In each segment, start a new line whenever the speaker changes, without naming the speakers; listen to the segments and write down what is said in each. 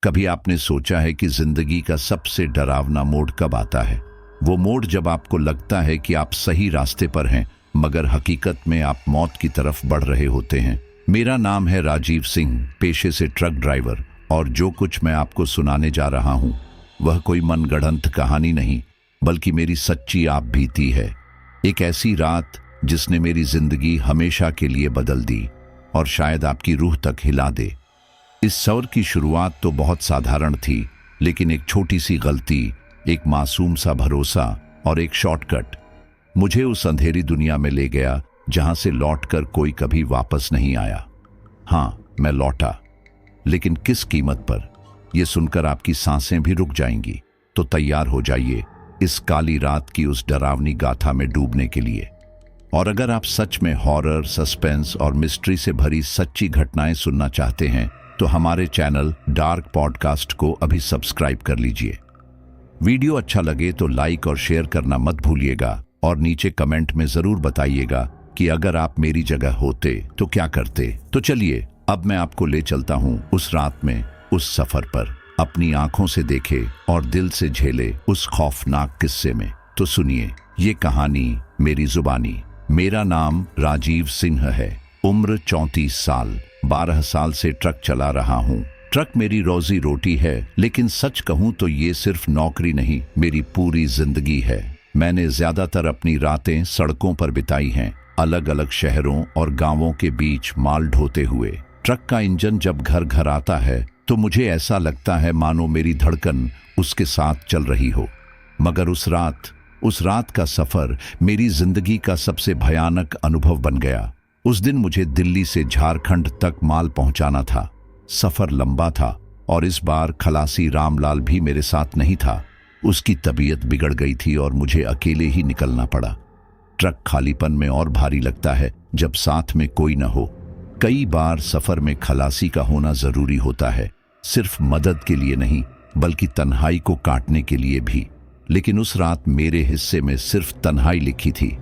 कभी आपने सोचा है कि जिंदगी का सबसे डरावना मोड़ कब आता है? वो मोड़ जब आपको लगता है कि आप सही रास्ते पर हैं, मगर हकीकत में आप मौत की तरफ बढ़ रहे होते हैं। मेरा नाम है राजीव सिंह, पेशे से ट्रक ड्राइवर, और जो कुछ मैं आपको सुनाने जा रहा हूं वह कोई मनगढ़ंत कहानी नहीं, बल्कि मेरी सच्ची आप बीती है। एक ऐसी रात जिसने मेरी जिंदगी हमेशा के लिए बदल दी और शायद आपकी रूह तक हिला दे। इस सफर की शुरुआत तो बहुत साधारण थी, लेकिन एक छोटी सी गलती, एक मासूम सा भरोसा और एक शॉर्टकट मुझे उस अंधेरी दुनिया में ले गया जहां से लौटकर कोई कभी वापस नहीं आया। हाँ, मैं लौटा, लेकिन किस कीमत पर? यह सुनकर आपकी सांसें भी रुक जाएंगी। तो तैयार हो जाइए इस काली रात की उस डरावनी गाथा में डूबने के लिए। और अगर आप सच में हॉरर, सस्पेंस और मिस्ट्री से भरी सच्ची घटनाएं सुनना चाहते हैं तो हमारे चैनल डार्क पॉडकास्ट को अभी सब्सक्राइब कर लीजिए। वीडियो अच्छा लगे तो लाइक और शेयर करना मत भूलिएगा, और नीचे कमेंट में जरूर बताइएगा कि अगर आप मेरी जगह होते तो क्या करते। तो चलिए अब मैं आपको ले चलता हूं उस रात में, उस सफर पर। अपनी आंखों से देखे और दिल से झेले उस खौफनाक किस्से में। तो सुनिए ये कहानी मेरी जुबानी। मेरा नाम राजीव सिंह है, उम्र 34 साल, 12 साल से ट्रक चला रहा हूँ। ट्रक मेरी रोजी रोटी है, लेकिन सच कहूँ तो ये सिर्फ नौकरी नहीं, मेरी पूरी जिंदगी है। मैंने ज्यादातर अपनी रातें सड़कों पर बिताई हैं, अलग अलग शहरों और गांवों के बीच माल ढोते हुए। ट्रक का इंजन जब घर घर आता है तो मुझे ऐसा लगता है मानो मेरी धड़कन उसके साथ चल रही हो। मगर उस रात का सफर मेरी जिंदगी का सबसे भयानक अनुभव बन गया। उस दिन मुझे दिल्ली से झारखंड तक माल पहुंचाना था। सफर लंबा था और इस बार खलासी रामलाल भी मेरे साथ नहीं था। उसकी तबीयत बिगड़ गई थी और मुझे अकेले ही निकलना पड़ा। ट्रक खालीपन में और भारी लगता है जब साथ में कोई न हो। कई बार सफर में खलासी का होना जरूरी होता है, सिर्फ मदद के लिए नहीं बल्कि तन्हाई को काटने के लिए भी। लेकिन उस रात मेरे हिस्से में सिर्फ तन्हाई लिखी थी।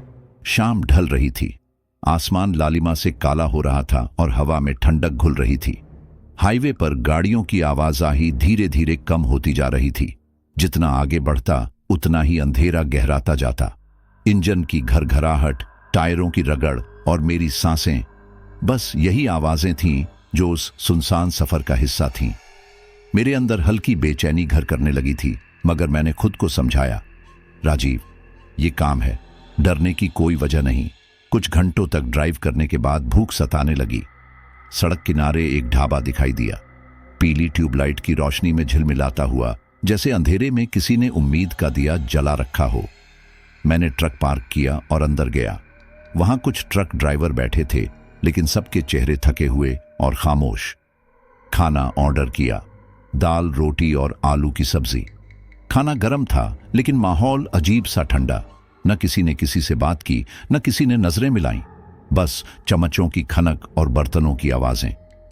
शाम ढल रही थी, आसमान लालिमा से काला हो रहा था और हवा में ठंडक घुल रही थी। हाईवे पर गाड़ियों की आवाजाही धीरे धीरे कम होती जा रही थी। जितना आगे बढ़ता उतना ही अंधेरा गहराता जाता। इंजन की घरघराहट, टायरों की रगड़ और मेरी सांसें, बस यही आवाजें थीं जो उस सुनसान सफर का हिस्सा थीं। मेरे अंदर हल्की बेचैनी घर करने लगी थी, मगर मैंने खुद को समझाया, राजीव, ये काम है, डरने की कोई वजह नहीं। कुछ घंटों तक ड्राइव करने के बाद भूख सताने लगी। सड़क किनारे एक ढाबा दिखाई दिया, पीली ट्यूबलाइट की रोशनी में झिलमिलाता हुआ, जैसे अंधेरे में किसी ने उम्मीद का दिया जला रखा हो। मैंने ट्रक पार्क किया और अंदर गया। वहां कुछ ट्रक ड्राइवर बैठे थे, लेकिन सबके चेहरे थके हुए और खामोश। खाना ऑर्डर किया, दाल, रोटी और आलू की सब्जी। खाना गर्म था, लेकिन माहौल अजीब सा ठंडा। न किसी ने किसी से बात की, न किसी ने नजरें मिलाईं, बस चम्मचों की खनक और बर्तनों की आवाजें।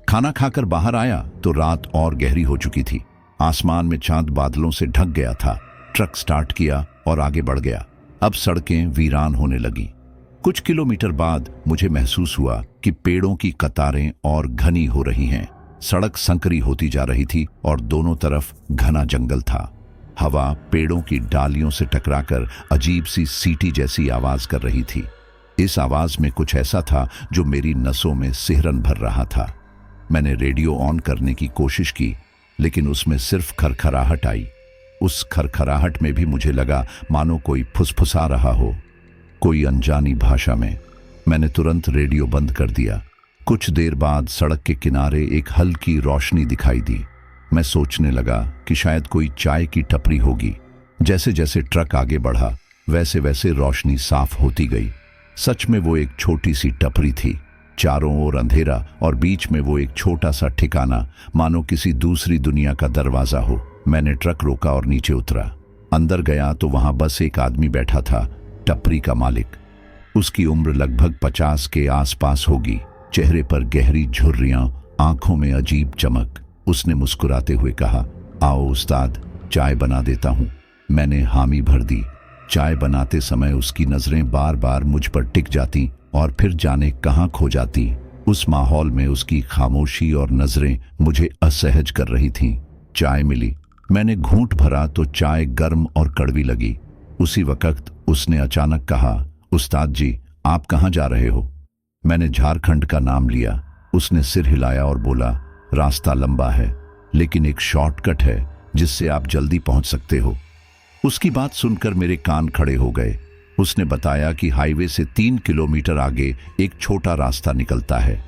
खाना खाकर बाहर आया तो रात और गहरी हो चुकी थी। आसमान में चांद बादलों से ढक गया था। ट्रक स्टार्ट किया और आगे बढ़ गया। अब सड़कें वीरान होने लगी। कुछ किलोमीटर बाद मुझे महसूस हुआ कि पेड़ों की कतारें और घनी हो रही हैं। सड़क संकरी होती जा रही थी और दोनों तरफ घना जंगल था। हवा पेड़ों की डालियों से टकराकर अजीब सी सीटी जैसी आवाज कर रही थी। इस आवाज में कुछ ऐसा था जो मेरी नसों में सिहरन भर रहा था। मैंने रेडियो ऑन करने की कोशिश की, लेकिन उसमें सिर्फ खरखराहट आई। उस खरखराहट में भी मुझे लगा मानो कोई फुसफुसा रहा हो, कोई अनजानी भाषा में। मैंने तुरंत रेडियो बंद कर दिया। कुछ देर बाद सड़क के किनारे एक हल्की रोशनी दिखाई दी। मैं सोचने लगा कि शायद कोई चाय की टपरी होगी। जैसे जैसे ट्रक आगे बढ़ा, वैसे वैसे रोशनी साफ होती गई। सच में वो एक छोटी सी टपरी थी। चारों ओर अंधेरा और बीच में वो एक छोटा सा ठिकाना, मानो किसी दूसरी दुनिया का दरवाजा हो। मैंने ट्रक रोका और नीचे उतरा। अंदर गया तो वहां बस एक आदमी बैठा था, टपरी का मालिक। उसकी उम्र लगभग 50 के आसपास होगी। चेहरे पर गहरी झुर्रियां, आंखों में अजीब चमक। उसने मुस्कुराते हुए कहा, आओ उस्ताद, चाय बना देता हूं। मैंने हामी भर दी। चाय बनाते समय उसकी नजरें बार बार मुझ पर टिक जाती और फिर जाने कहां खो जाती। उस माहौल में उसकी खामोशी और नजरें मुझे असहज कर रही थीं। चाय मिली। मैंने घूंट भरा तो चाय गर्म और कड़वी लगी। उसी वक्त उसने अचानक कहा, उस्ताद जी, आप कहाँ जा रहे हो? मैंने झारखंड का नाम लिया। उसने सिर हिलाया और बोला, रास्ता लंबा है लेकिन एक शॉर्टकट है जिससे आप जल्दी पहुंच सकते हो। उसकी बात सुनकर मेरे कान खड़े हो गए। उसने बताया कि हाईवे से 3 किलोमीटर आगे एक छोटा रास्ता निकलता है,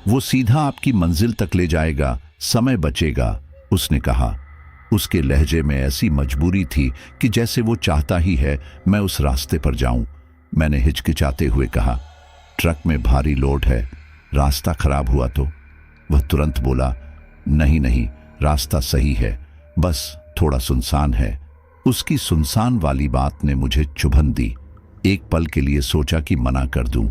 वो सीधा आपकी मंजिल तक ले जाएगा, समय बचेगा। उसने कहा। उसके लहजे में ऐसी मजबूरी थी कि जैसे वो चाहता ही है मैं उस रास्ते पर जाऊं। मैंने हिचकिचाते हुए कहा, ट्रक में भारी लोड है, रास्ता खराब हुआ तो? वह तुरंत बोला, नहीं नहीं, रास्ता सही है, बस थोड़ा सुनसान है। उसकी सुनसान वाली बात ने मुझे चुभन दी। एक पल के लिए सोचा कि मना कर दूं,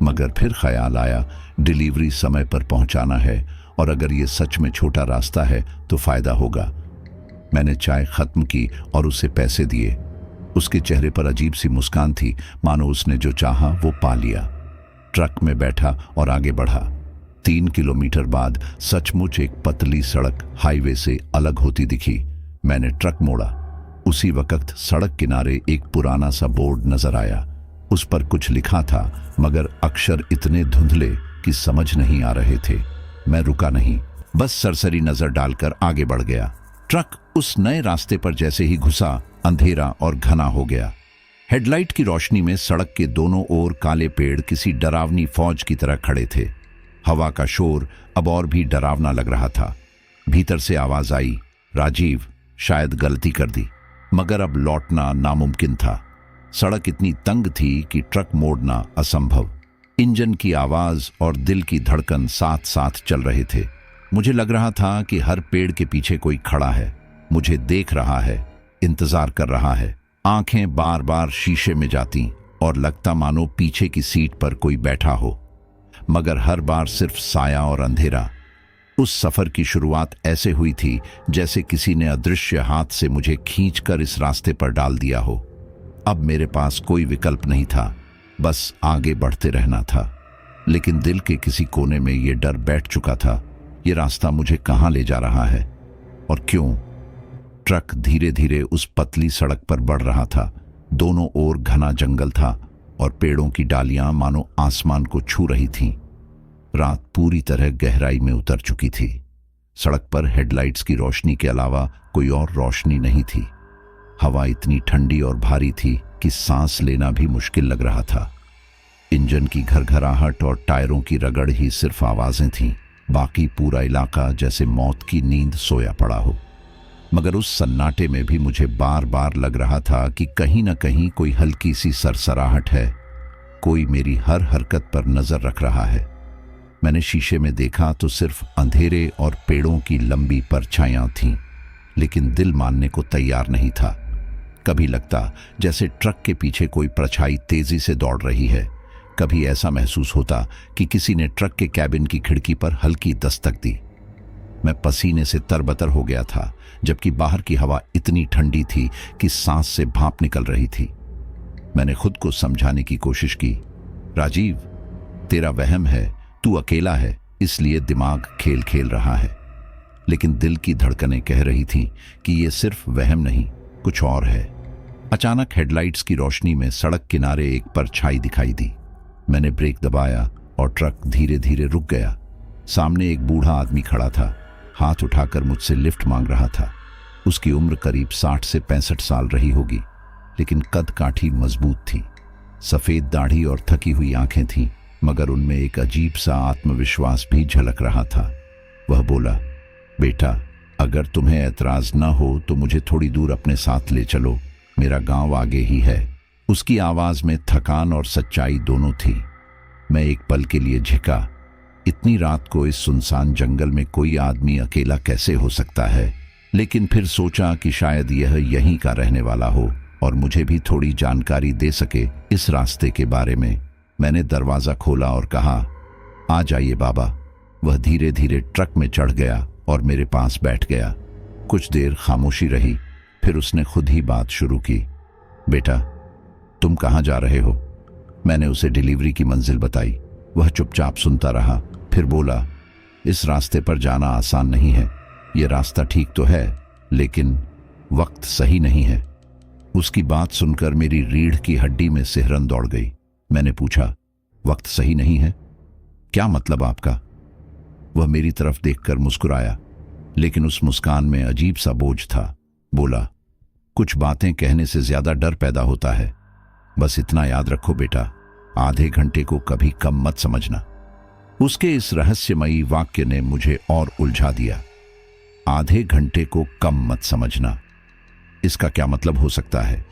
मगर फिर ख्याल आया डिलीवरी समय पर पहुंचाना है और अगर ये सच में छोटा रास्ता है तो फायदा होगा। मैंने चाय खत्म की और उसे पैसे दिए। उसके चेहरे पर अजीब सी मुस्कान थी, मानो उसने जो चाहा वो पा लिया। ट्रक में बैठा और आगे बढ़ा। 3 किलोमीटर बाद सचमुच एक पतली सड़क हाईवे से अलग होती दिखी। मैंने ट्रक मोड़ा। उसी वक्त सड़क किनारे एक पुराना सा बोर्ड नजर आया। उस पर कुछ लिखा था मगर अक्षर इतने धुंधले कि समझ नहीं आ रहे थे। मैं रुका नहीं, बस सरसरी नजर डालकर आगे बढ़ गया। ट्रक उस नए रास्ते पर जैसे ही घुसा, अंधेरा और घना हो गया। हेडलाइट की रोशनी में सड़क के दोनों ओर काले पेड़ किसी डरावनी फौज की तरह खड़े थे। हवा का शोर अब और भी डरावना लग रहा था। भीतर से आवाज आई, राजीव, शायद गलती कर दी। मगर अब लौटना नामुमकिन था। सड़क इतनी तंग थी कि ट्रक मोड़ना असंभव। इंजन की आवाज और दिल की धड़कन साथ साथ चल रहे थे। मुझे लग रहा था कि हर पेड़ के पीछे कोई खड़ा है, मुझे देख रहा है, इंतजार कर रहा है। आंखें बार बार शीशे में जाती और लगता मानो पीछे की सीट पर कोई बैठा हो, मगर हर बार सिर्फ साया और अंधेरा। उस सफर की शुरुआत ऐसे हुई थी जैसे किसी ने अदृश्य हाथ से मुझे खींचकर इस रास्ते पर डाल दिया हो। अब मेरे पास कोई विकल्प नहीं था, बस आगे बढ़ते रहना था। लेकिन दिल के किसी कोने में यह डर बैठ चुका था, ये रास्ता मुझे कहां ले जा रहा है और क्यों? ट्रक धीरे धीरे उस पतली सड़क पर बढ़ रहा था। दोनों ओर घना जंगल था और पेड़ों की डालियां मानो आसमान को छू रही थीं। रात पूरी तरह गहराई में उतर चुकी थी। सड़क पर हेडलाइट्स की रोशनी के अलावा कोई और रोशनी नहीं थी। हवा इतनी ठंडी और भारी थी कि सांस लेना भी मुश्किल लग रहा था। इंजन की घरघराहट और टायरों की रगड़ ही सिर्फ आवाजें थीं। बाकी पूरा इलाका जैसे मौत की नींद सोया पड़ा हो। मगर उस सन्नाटे में भी मुझे बार बार लग रहा था कि कहीं न कहीं कोई हल्की सी सरसराहट है, कोई मेरी हर हरकत पर नजर रख रहा है। मैंने शीशे में देखा तो सिर्फ अंधेरे और पेड़ों की लंबी परछाइयां थीं, लेकिन दिल मानने को तैयार नहीं था। कभी लगता जैसे ट्रक के पीछे कोई परछाई तेजी से दौड़ रही है, कभी ऐसा महसूस होता कि किसी ने ट्रक के कैबिन की खिड़की पर हल्की दस्तक दी। मैं पसीने से तरबतर हो गया था, जबकि बाहर की हवा इतनी ठंडी थी कि सांस से भाप निकल रही थी। मैंने खुद को समझाने की कोशिश की, राजीव, तेरा वहम है, तू अकेला है, इसलिए दिमाग खेल खेल रहा है। लेकिन दिल की धड़कनें कह रही थी कि यह सिर्फ वहम नहीं, कुछ और है। अचानक हेडलाइट्स की रोशनी में सड़क किनारे एक परछाई दिखाई दी। मैंने ब्रेक दबाया और ट्रक धीरे धीरे रुक गया। सामने एक बूढ़ा आदमी खड़ा था, हाथ उठाकर मुझसे लिफ्ट मांग रहा था। उसकी उम्र करीब 60 से 65 साल रही होगी, लेकिन कद काठी मजबूत थी। सफेद दाढ़ी और थकी हुई आंखें थीं, मगर उनमें एक अजीब सा आत्मविश्वास भी झलक रहा था। वह बोला, बेटा, अगर तुम्हें ऐतराज न हो तो मुझे थोड़ी दूर अपने साथ ले चलो, मेरा गांव आगे ही है। उसकी आवाज में थकान और सच्चाई दोनों थी। मैं एक पल के लिए झिका। इतनी रात को इस सुनसान जंगल में कोई आदमी अकेला कैसे हो सकता है? लेकिन फिर सोचा कि शायद यह यहीं का रहने वाला हो और मुझे भी थोड़ी जानकारी दे सके इस रास्ते के बारे में। मैंने दरवाजा खोला और कहा, आ जाइए बाबा। वह धीरे धीरे ट्रक में चढ़ गया और मेरे पास बैठ गया। कुछ देर खामोशी रही, फिर उसने खुद ही बात शुरू की। बेटा, तुम कहाँ जा रहे हो? मैंने उसे डिलीवरी की मंजिल बताई। वह चुपचाप सुनता रहा, फिर बोला, इस रास्ते पर जाना आसान नहीं है, ये रास्ता ठीक तो है, लेकिन वक्त सही नहीं है। उसकी बात सुनकर मेरी रीढ़ की हड्डी में सिहरन दौड़ गई। मैंने पूछा, वक्त सही नहीं है? क्या मतलब आपका? वह मेरी तरफ देखकर मुस्कुराया, लेकिन उस मुस्कान में अजीब सा बोझ था। बोला, कुछ बातें कहने से ज्यादा डर पैदा होता है। बस इतना याद रखो बेटा, आधे घंटे को कभी कम मत समझना। उसके इस रहस्यमयी वाक्य ने मुझे और उलझा दिया। आधे घंटे को कम मत समझना, इसका क्या मतलब हो सकता है?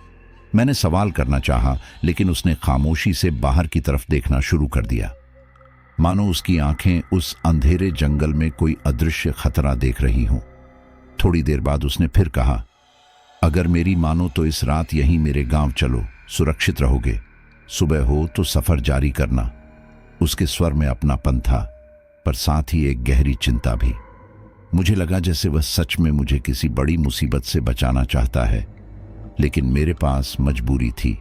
मैंने सवाल करना चाहा, लेकिन उसने खामोशी से बाहर की तरफ देखना शुरू कर दिया, मानो उसकी आंखें उस अंधेरे जंगल में कोई अदृश्य खतरा देख रही हों। थोड़ी देर बाद उसने फिर कहा, अगर मेरी मानो तो इस रात यहीं मेरे गांव चलो, सुरक्षित रहोगे। सुबह हो तो सफर जारी करना। उसके स्वर में अपनापन था, पर साथ ही एक गहरी चिंता भी। मुझे लगा जैसे वह सच में मुझे किसी बड़ी मुसीबत से बचाना चाहता है, लेकिन मेरे पास मजबूरी थी।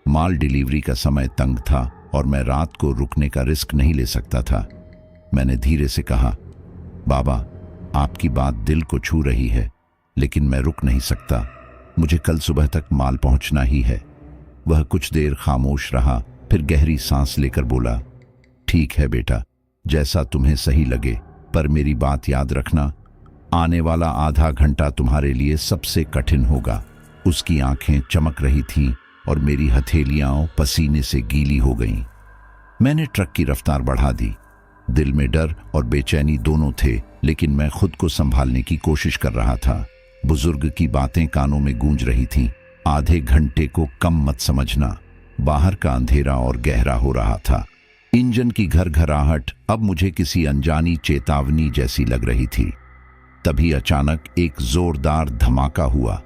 माल डिलीवरी का समय तंग था और मैं रात को रुकने का रिस्क नहीं ले सकता था। मैंने धीरे से कहा, बाबा, आपकी बात दिल को छू रही है, लेकिन मैं रुक नहीं सकता। मुझे कल सुबह तक माल पहुंचना ही है। वह कुछ देर खामोश रहा, फिर गहरी सांस लेकर बोला, ठीक है बेटा, जैसा तुम्हें सही लगे, पर मेरी बात याद रखना, आने वाला आधा घंटा तुम्हारे लिए सबसे कठिन होगा। उसकी आंखें चमक रही थीं और मेरी हथेलियां पसीने से गीली हो गईं। मैंने ट्रक की रफ्तार बढ़ा दी। दिल में डर और बेचैनी दोनों थे, लेकिन मैं खुद को संभालने की कोशिश कर रहा था। बुजुर्ग की बातें कानों में गूंज रही थीं, आधे घंटे को कम मत समझना। बाहर का अंधेरा और गहरा हो रहा था। इंजन की घरघराहट अब मुझे किसी अनजानी चेतावनी जैसी लग रही थी। तभी अचानक एक जोरदार धमाका हुआ।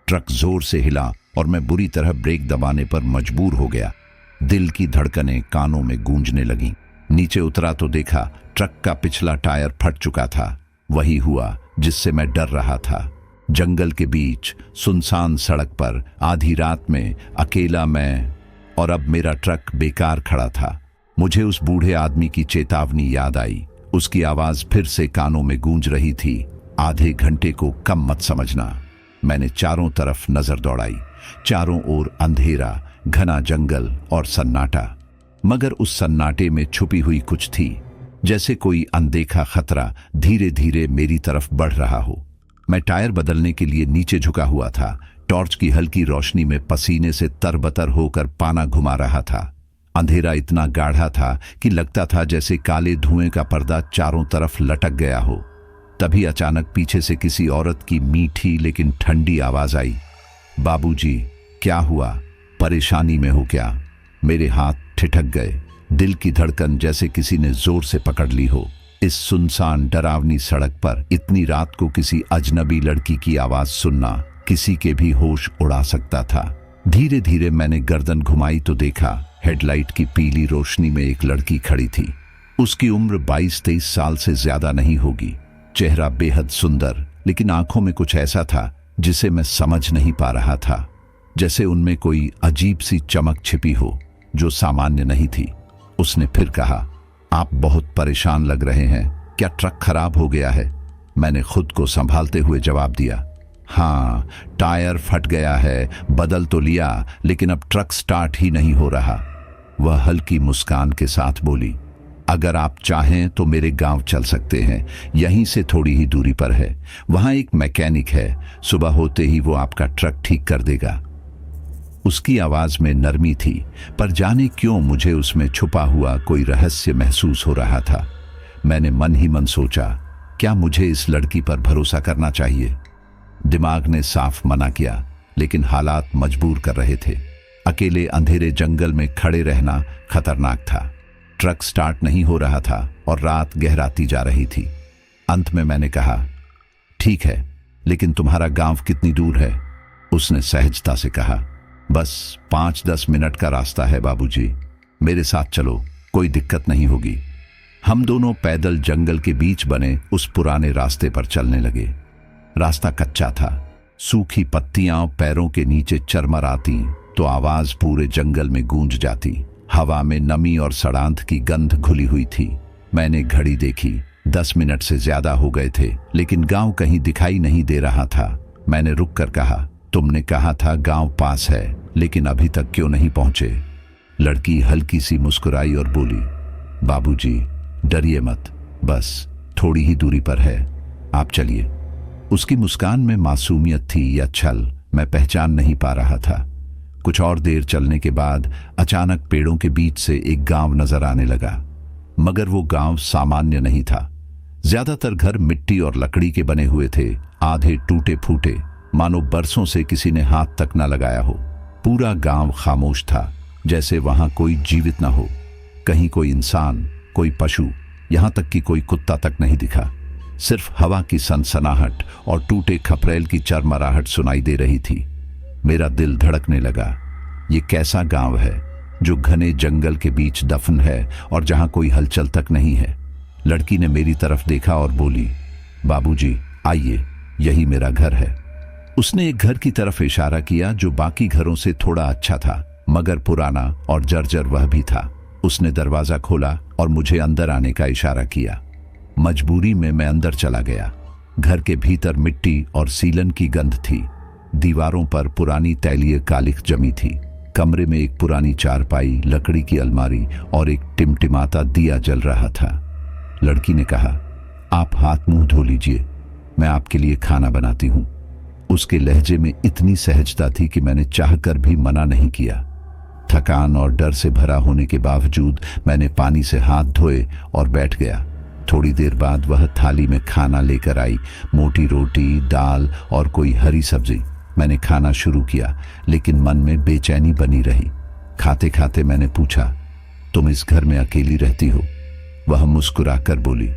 ट्रक जोर से हिला और मैं बुरी तरह ब्रेक दबाने पर मजबूर हो गया। दिल की धड़कनें कानों में गूंजने लगीं। नीचे उतरा तो देखा ट्रक का पिछला टायर फट चुका था। वही हुआ जिससे मैं डर रहा था। जंगल के बीच सुनसान सड़क पर आधी रात में अकेला मैं, और अब मेरा ट्रक बेकार खड़ा था। मुझे उस बूढ़े आदमी की चेतावनी याद आई। उसकी आवाज फिर से कानों में गूंज रही थी, आधे घंटे को कम मत समझना। मैंने चारों तरफ नजर दौड़ाई। चारों ओर अंधेरा, घना जंगल और सन्नाटा, मगर उस सन्नाटे में छुपी हुई कुछ थी, जैसे कोई अनदेखा खतरा धीरे धीरे मेरी तरफ बढ़ रहा हो। मैं टायर बदलने के लिए नीचे झुका हुआ था। टॉर्च की हल्की रोशनी में पसीने से तरबतर होकर पाना घुमा रहा था। अंधेरा इतना गाढ़ा था कि लगता था जैसे काले धुएं का पर्दा चारों तरफ लटक गया हो। तभी अचानक पीछे से किसी औरत की मीठी लेकिन ठंडी आवाज आई, बाबूजी, क्या हुआ? परेशानी में हो क्या? मेरे हाथ ठिठक गए। दिल की धड़कन जैसे किसी ने जोर से पकड़ ली हो। इस सुनसान डरावनी सड़क पर इतनी रात को किसी अजनबी लड़की की आवाज सुनना किसी के भी होश उड़ा सकता था। धीरे धीरे मैंने गर्दन घुमाई तो देखा हेडलाइट की पीली रोशनी में एक लड़की खड़ी थी। उसकी उम्र 22-23 साल से ज्यादा नहीं होगी। चेहरा बेहद सुंदर, लेकिन आंखों में कुछ ऐसा था जिसे मैं समझ नहीं पा रहा था, जैसे उनमें कोई अजीब सी चमक छिपी हो जो सामान्य नहीं थी। उसने फिर कहा, आप बहुत परेशान लग रहे हैं, क्या ट्रक खराब हो गया है? मैंने खुद को संभालते हुए जवाब दिया, हाँ, टायर फट गया है, बदल तो लिया, लेकिन अब ट्रक स्टार्ट ही नहीं हो रहा। वह हल्की मुस्कान के साथ बोली, अगर आप चाहें तो मेरे गांव चल सकते हैं, यहीं से थोड़ी ही दूरी पर है। वहां एक मैकेनिक है, सुबह होते ही वो आपका ट्रक ठीक कर देगा। उसकी आवाज में नरमी थी, पर जाने क्यों मुझे उसमें छुपा हुआ कोई रहस्य महसूस हो रहा था। मैंने मन ही मन सोचा, क्या मुझे इस लड़की पर भरोसा करना चाहिए? दिमाग ने साफ मना किया, लेकिन हालात मजबूर कर रहे थे। अकेले अंधेरे जंगल में खड़े रहना खतरनाक था। ट्रक स्टार्ट नहीं हो रहा था और रात गहराती जा रही थी। अंत में मैंने कहा, ठीक है, लेकिन तुम्हारा गांव कितनी दूर है? उसने सहजता से कहा, बस 5-10 मिनट का रास्ता है बाबूजी, मेरे साथ चलो, कोई दिक्कत नहीं होगी। हम दोनों पैदल जंगल के बीच बने उस पुराने रास्ते पर चलने लगे। रास्ता कच्चा था, सूखी पत्तियां पैरों के नीचे चरमराती तो आवाज पूरे जंगल में गूंज जाती। हवा में नमी और सड़ांध की गंध घुली हुई थी। मैंने घड़ी देखी, 10 मिनट से ज्यादा हो गए थे, लेकिन गांव कहीं दिखाई नहीं दे रहा था। मैंने रुक कर कहा, तुमने कहा था गांव पास है, लेकिन अभी तक क्यों नहीं पहुंचे? लड़की हल्की सी मुस्कुराई और बोली, बाबूजी डरिए मत, बस थोड़ी ही दूरी पर है, आप चलिए। उसकी मुस्कान में मासूमियत थी या छल, मैं पहचान नहीं पा रहा था। कुछ और देर चलने के बाद अचानक पेड़ों के बीच से एक गांव नजर आने लगा, मगर वो गांव सामान्य नहीं था। ज्यादातर घर मिट्टी और लकड़ी के बने हुए थे, आधे टूटे फूटे, मानो बरसों से किसी ने हाथ तक न लगाया हो। पूरा गांव खामोश था, जैसे वहां कोई जीवित न हो। कहीं कोई इंसान, कोई पशु, यहां तक कि कोई कुत्ता तक नहीं दिखा। सिर्फ हवा की सनसनाहट और टूटे खपरेल की चरमराहट सुनाई दे रही थी। मेरा दिल धड़कने लगा। ये कैसा गांव है जो घने जंगल के बीच दफन है और जहां कोई हलचल तक नहीं है। लड़की ने मेरी तरफ देखा और बोली, बाबूजी आइए, यही मेरा घर है। उसने एक घर की तरफ इशारा किया जो बाकी घरों से थोड़ा अच्छा था, मगर पुराना और जर्जर वह भी था। उसने दरवाजा खोला और मुझे अंदर आने का इशारा किया। मजबूरी में मैं अंदर चला गया। घर के भीतर मिट्टी और सीलन की गंध थी। दीवारों पर पुरानी तैलीय कालिख जमी थी। कमरे में एक पुरानी चारपाई, लकड़ी की अलमारी और एक टिमटिमाता दिया जल रहा था। लड़की ने कहा, आप हाथ मुंह धो लीजिए, मैं आपके लिए खाना बनाती हूं। उसके लहजे में इतनी सहजता थी कि मैंने चाहकर भी मना नहीं किया। थकान और डर से भरा होने के बावजूद मैंने पानी से हाथ धोए और बैठ गया। थोड़ी देर बाद वह थाली में खाना लेकर आई, मोटी रोटी, दाल और कोई हरी सब्जी। मैंने खाना शुरू किया, लेकिन मन में बेचैनी बनी रही। खाते खाते मैंने पूछा, तुम इस घर में अकेली रहती हो? वह मुस्कुराकर बोली,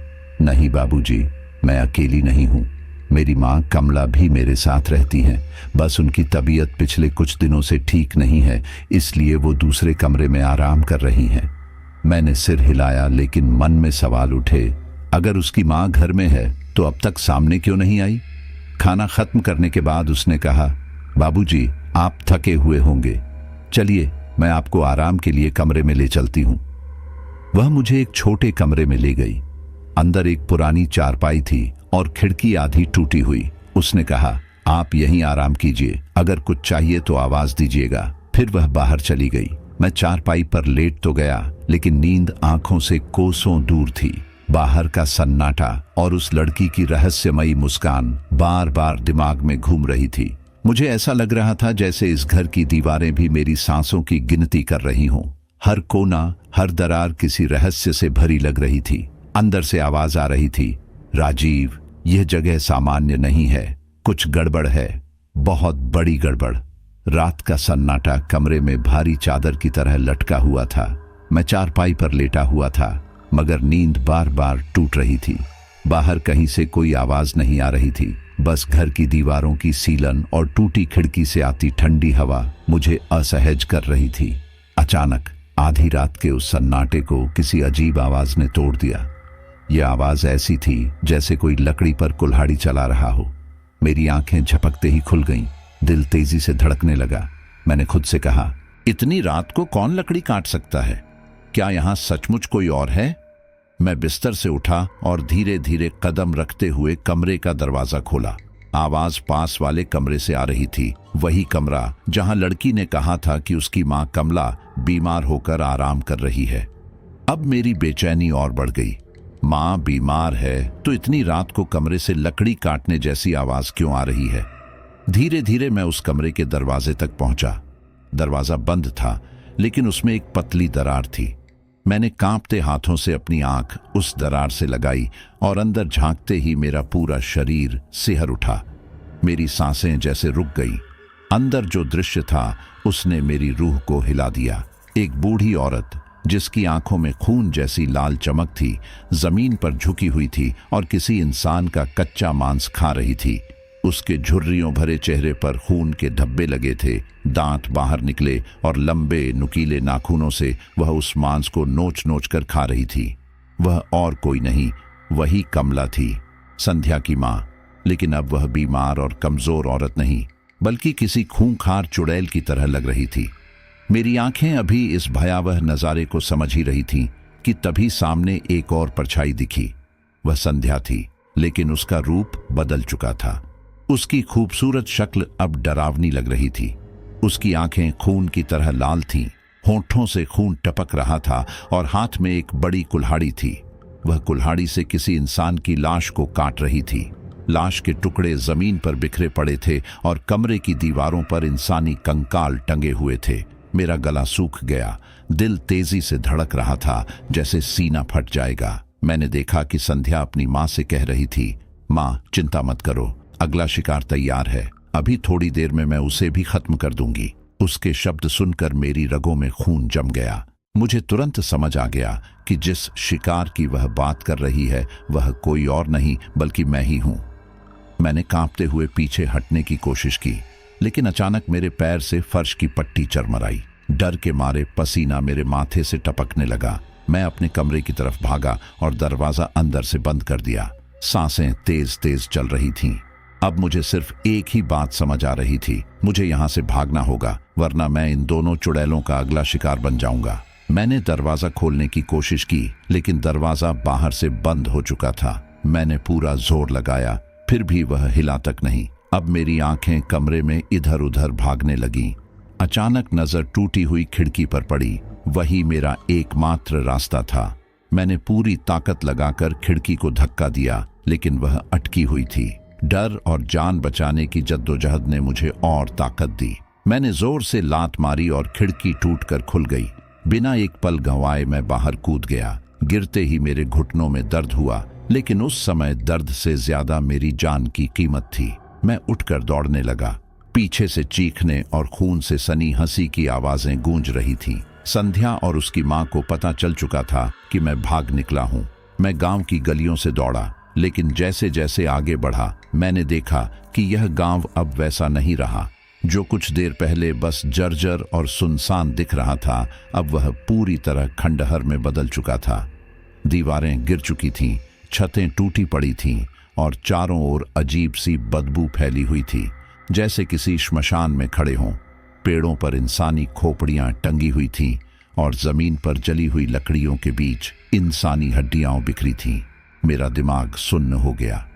नहीं बाबूजी, मैं अकेली नहीं हूं। मेरी माँ कमला भी मेरे साथ रहती हैं, बस उनकी तबीयत पिछले कुछ दिनों से ठीक नहीं है, इसलिए वो दूसरे कमरे में आराम कर रही हैं। मैंने सिर हिलाया, लेकिन मन में सवाल उठे, अगर उसकी माँ घर में है तो अब तक सामने क्यों नहीं आई? खाना खत्म करने के बाद उसने कहा, बाबूजी आप थके हुए होंगे, चलिए मैं आपको आराम के लिए कमरे में ले चलती हूं। वह मुझे एक छोटे कमरे में ले गई। अंदर एक पुरानी चारपाई थी और खिड़की आधी टूटी हुई। उसने कहा, आप यहीं आराम कीजिए, अगर कुछ चाहिए तो आवाज दीजिएगा। फिर वह बाहर चली गई। मैं चारपाई पर लेट तो गया, लेकिन नींद आंखों से कोसों दूर थी। बाहर का सन्नाटा और उस लड़की की रहस्यमयी मुस्कान बार बार दिमाग में घूम रही थी। मुझे ऐसा लग रहा था जैसे इस घर की दीवारें भी मेरी सांसों की गिनती कर रही हों। हर कोना, हर दरार किसी रहस्य से भरी लग रही थी। अंदर से आवाज आ रही थी, राजीव, यह जगह सामान्य नहीं है, कुछ गड़बड़ है, बहुत बड़ी गड़बड़। रात का सन्नाटा कमरे में भारी चादर की तरह लटका हुआ था। मैं चारपाई पर लेटा हुआ था, मगर नींद बार बार टूट रही थी। बाहर कहीं से कोई आवाज नहीं आ रही थी, बस घर की दीवारों की सीलन और टूटी खिड़की से आती ठंडी हवा मुझे असहज कर रही थी। अचानक आधी रात के उस सन्नाटे को किसी अजीब आवाज ने तोड़ दिया। यह आवाज ऐसी थी जैसे कोई लकड़ी पर कुल्हाड़ी चला रहा हो। मेरी आंखें झपकते ही खुल गईं, दिल तेजी से धड़कने लगा। मैंने खुद से कहा, इतनी रात को कौन लकड़ी काट सकता है? क्या यहां सचमुच कोई और है? मैं बिस्तर से उठा और धीरे धीरे कदम रखते हुए कमरे का दरवाजा खोला। आवाज पास वाले कमरे से आ रही थी, वही कमरा जहां लड़की ने कहा था कि उसकी मां कमला बीमार होकर आराम कर रही है। अब मेरी बेचैनी और बढ़ गई। मां बीमार है तो इतनी रात को कमरे से लकड़ी काटने जैसी आवाज क्यों आ रही है? धीरे धीरे मैं उस कमरे के दरवाजे तक पहुंचा। दरवाजा बंद था, लेकिन उसमें एक पतली दरार थी। मैंने कांपते हाथों से अपनी आंख उस दरार से लगाई और अंदर झांकते ही मेरा पूरा शरीर सिहर उठा। मेरी सांसें जैसे रुक गई। अंदर जो दृश्य था उसने मेरी रूह को हिला दिया। एक बूढ़ी औरत जिसकी आंखों में खून जैसी लाल चमक थी, जमीन पर झुकी हुई थी और किसी इंसान का कच्चा मांस खा रही थी। उसके झुर्रियों भरे चेहरे पर खून के धब्बे लगे थे, दांत बाहर निकले और लंबे नुकीले नाखूनों से वह उस मांस को नोच नोच कर खा रही थी। वह और कोई नहीं, वही कमला थी, संध्या की मां। लेकिन अब वह बीमार और कमजोर औरत नहीं, बल्कि किसी खूंखार चुड़ैल की तरह लग रही थी। मेरी आंखें अभी इस भयावह नजारे को समझ ही रही थीं कि तभी सामने एक और परछाई दिखी। वह संध्या थी, लेकिन उसका रूप बदल चुका था। उसकी खूबसूरत शक्ल अब डरावनी लग रही थी। उसकी आंखें खून की तरह लाल थीं, होंठों से खून टपक रहा था और हाथ में एक बड़ी कुल्हाड़ी थी। वह कुल्हाड़ी से किसी इंसान की लाश को काट रही थी। लाश के टुकड़े जमीन पर बिखरे पड़े थे और कमरे की दीवारों पर इंसानी कंकाल टंगे हुए थे। मेरा गला सूख गया, दिल तेजी से धड़क रहा था, जैसे सीना फट जाएगा। मैंने देखा कि संध्या अपनी माँ से कह रही थी, माँ चिंता मत करो, अगला शिकार तैयार है, अभी थोड़ी देर में मैं उसे भी खत्म कर दूंगी। उसके शब्द सुनकर मेरी रगों में खून जम गया। मुझे तुरंत समझ आ गया कि जिस शिकार की वह बात कर रही है वह कोई और नहीं बल्कि मैं ही हूं। मैंने कांपते हुए पीछे हटने की कोशिश की, लेकिन अचानक मेरे पैर से फर्श की पट्टी चरमराई। डर के मारे पसीना मेरे माथे से टपकने लगा। मैं अपने कमरे की तरफ भागा और दरवाजा अंदर से बंद कर दिया। सांसें तेज तेज चल रही थीं। अब मुझे सिर्फ एक ही बात समझ आ रही थी, मुझे यहां से भागना होगा, वरना मैं इन दोनों चुड़ैलों का अगला शिकार बन जाऊंगा। मैंने दरवाजा खोलने की कोशिश की, लेकिन दरवाजा बाहर से बंद हो चुका था। मैंने पूरा जोर लगाया, फिर भी वह हिला तक नहीं। अब मेरी आंखें कमरे में इधर उधर भागने लगीं। अचानक नजर टूटी हुई खिड़की पर पड़ी। वही मेरा एकमात्र रास्ता था। मैंने पूरी ताकत लगाकर खिड़की को धक्का दिया, लेकिन वह अटकी हुई थी। डर और जान बचाने की जद्दोजहद ने मुझे और ताकत दी। मैंने जोर से लात मारी और खिड़की टूटकर खुल गई। बिना एक पल गंवाए मैं बाहर कूद गया। गिरते ही मेरे घुटनों में दर्द हुआ, लेकिन उस समय दर्द से ज्यादा मेरी जान की कीमत थी। मैं उठकर दौड़ने लगा। पीछे से चीखने और खून से सनी हंसी की आवाजें गूंज रही थीं। संध्या और उसकी मां को पता चल चुका था कि मैं भाग निकला हूं। मैं गांव की गलियों से दौड़ा, लेकिन जैसे जैसे आगे बढ़ा मैंने देखा कि यह गांव अब वैसा नहीं रहा। जो कुछ देर पहले बस जर्जर और सुनसान दिख रहा था, अब वह पूरी तरह खंडहर में बदल चुका था। दीवारें गिर चुकी थीं, छतें टूटी पड़ी थीं और चारों ओर अजीब सी बदबू फैली हुई थी, जैसे किसी श्मशान में खड़े हों। पेड़ों पर इंसानी खोपड़ियां टंगी हुई थीं और जमीन पर जली हुई लकड़ियों के बीच इंसानी हड्डियां बिखरी थीं। मेरा दिमाग सुन्न हो गया।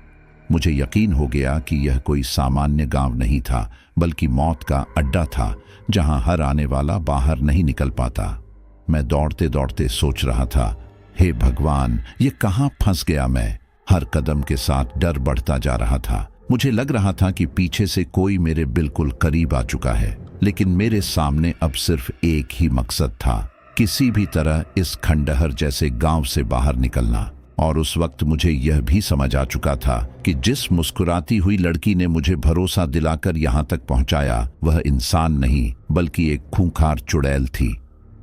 मुझे यकीन हो गया कि यह कोई सामान्य गांव नहीं था, बल्कि मौत का अड्डा था, जहां हर आने वाला बाहर नहीं निकल पाता। मैं दौड़ते दौड़ते सोच रहा था, हे भगवान, ये कहां फंस गया मैं। हर कदम के साथ डर बढ़ता जा रहा था। मुझे लग रहा था कि पीछे से कोई मेरे बिल्कुल करीब आ चुका है, लेकिन मेरे सामने अब सिर्फ एक ही मकसद था, किसी भी तरह इस खंडहर जैसे गांव से बाहर निकलना। और उस वक्त मुझे यह भी समझ आ चुका था कि जिस मुस्कुराती हुई लड़की ने मुझे भरोसा दिलाकर यहां तक पहुंचाया, वह इंसान नहीं बल्कि एक खूंखार चुड़ैल थी।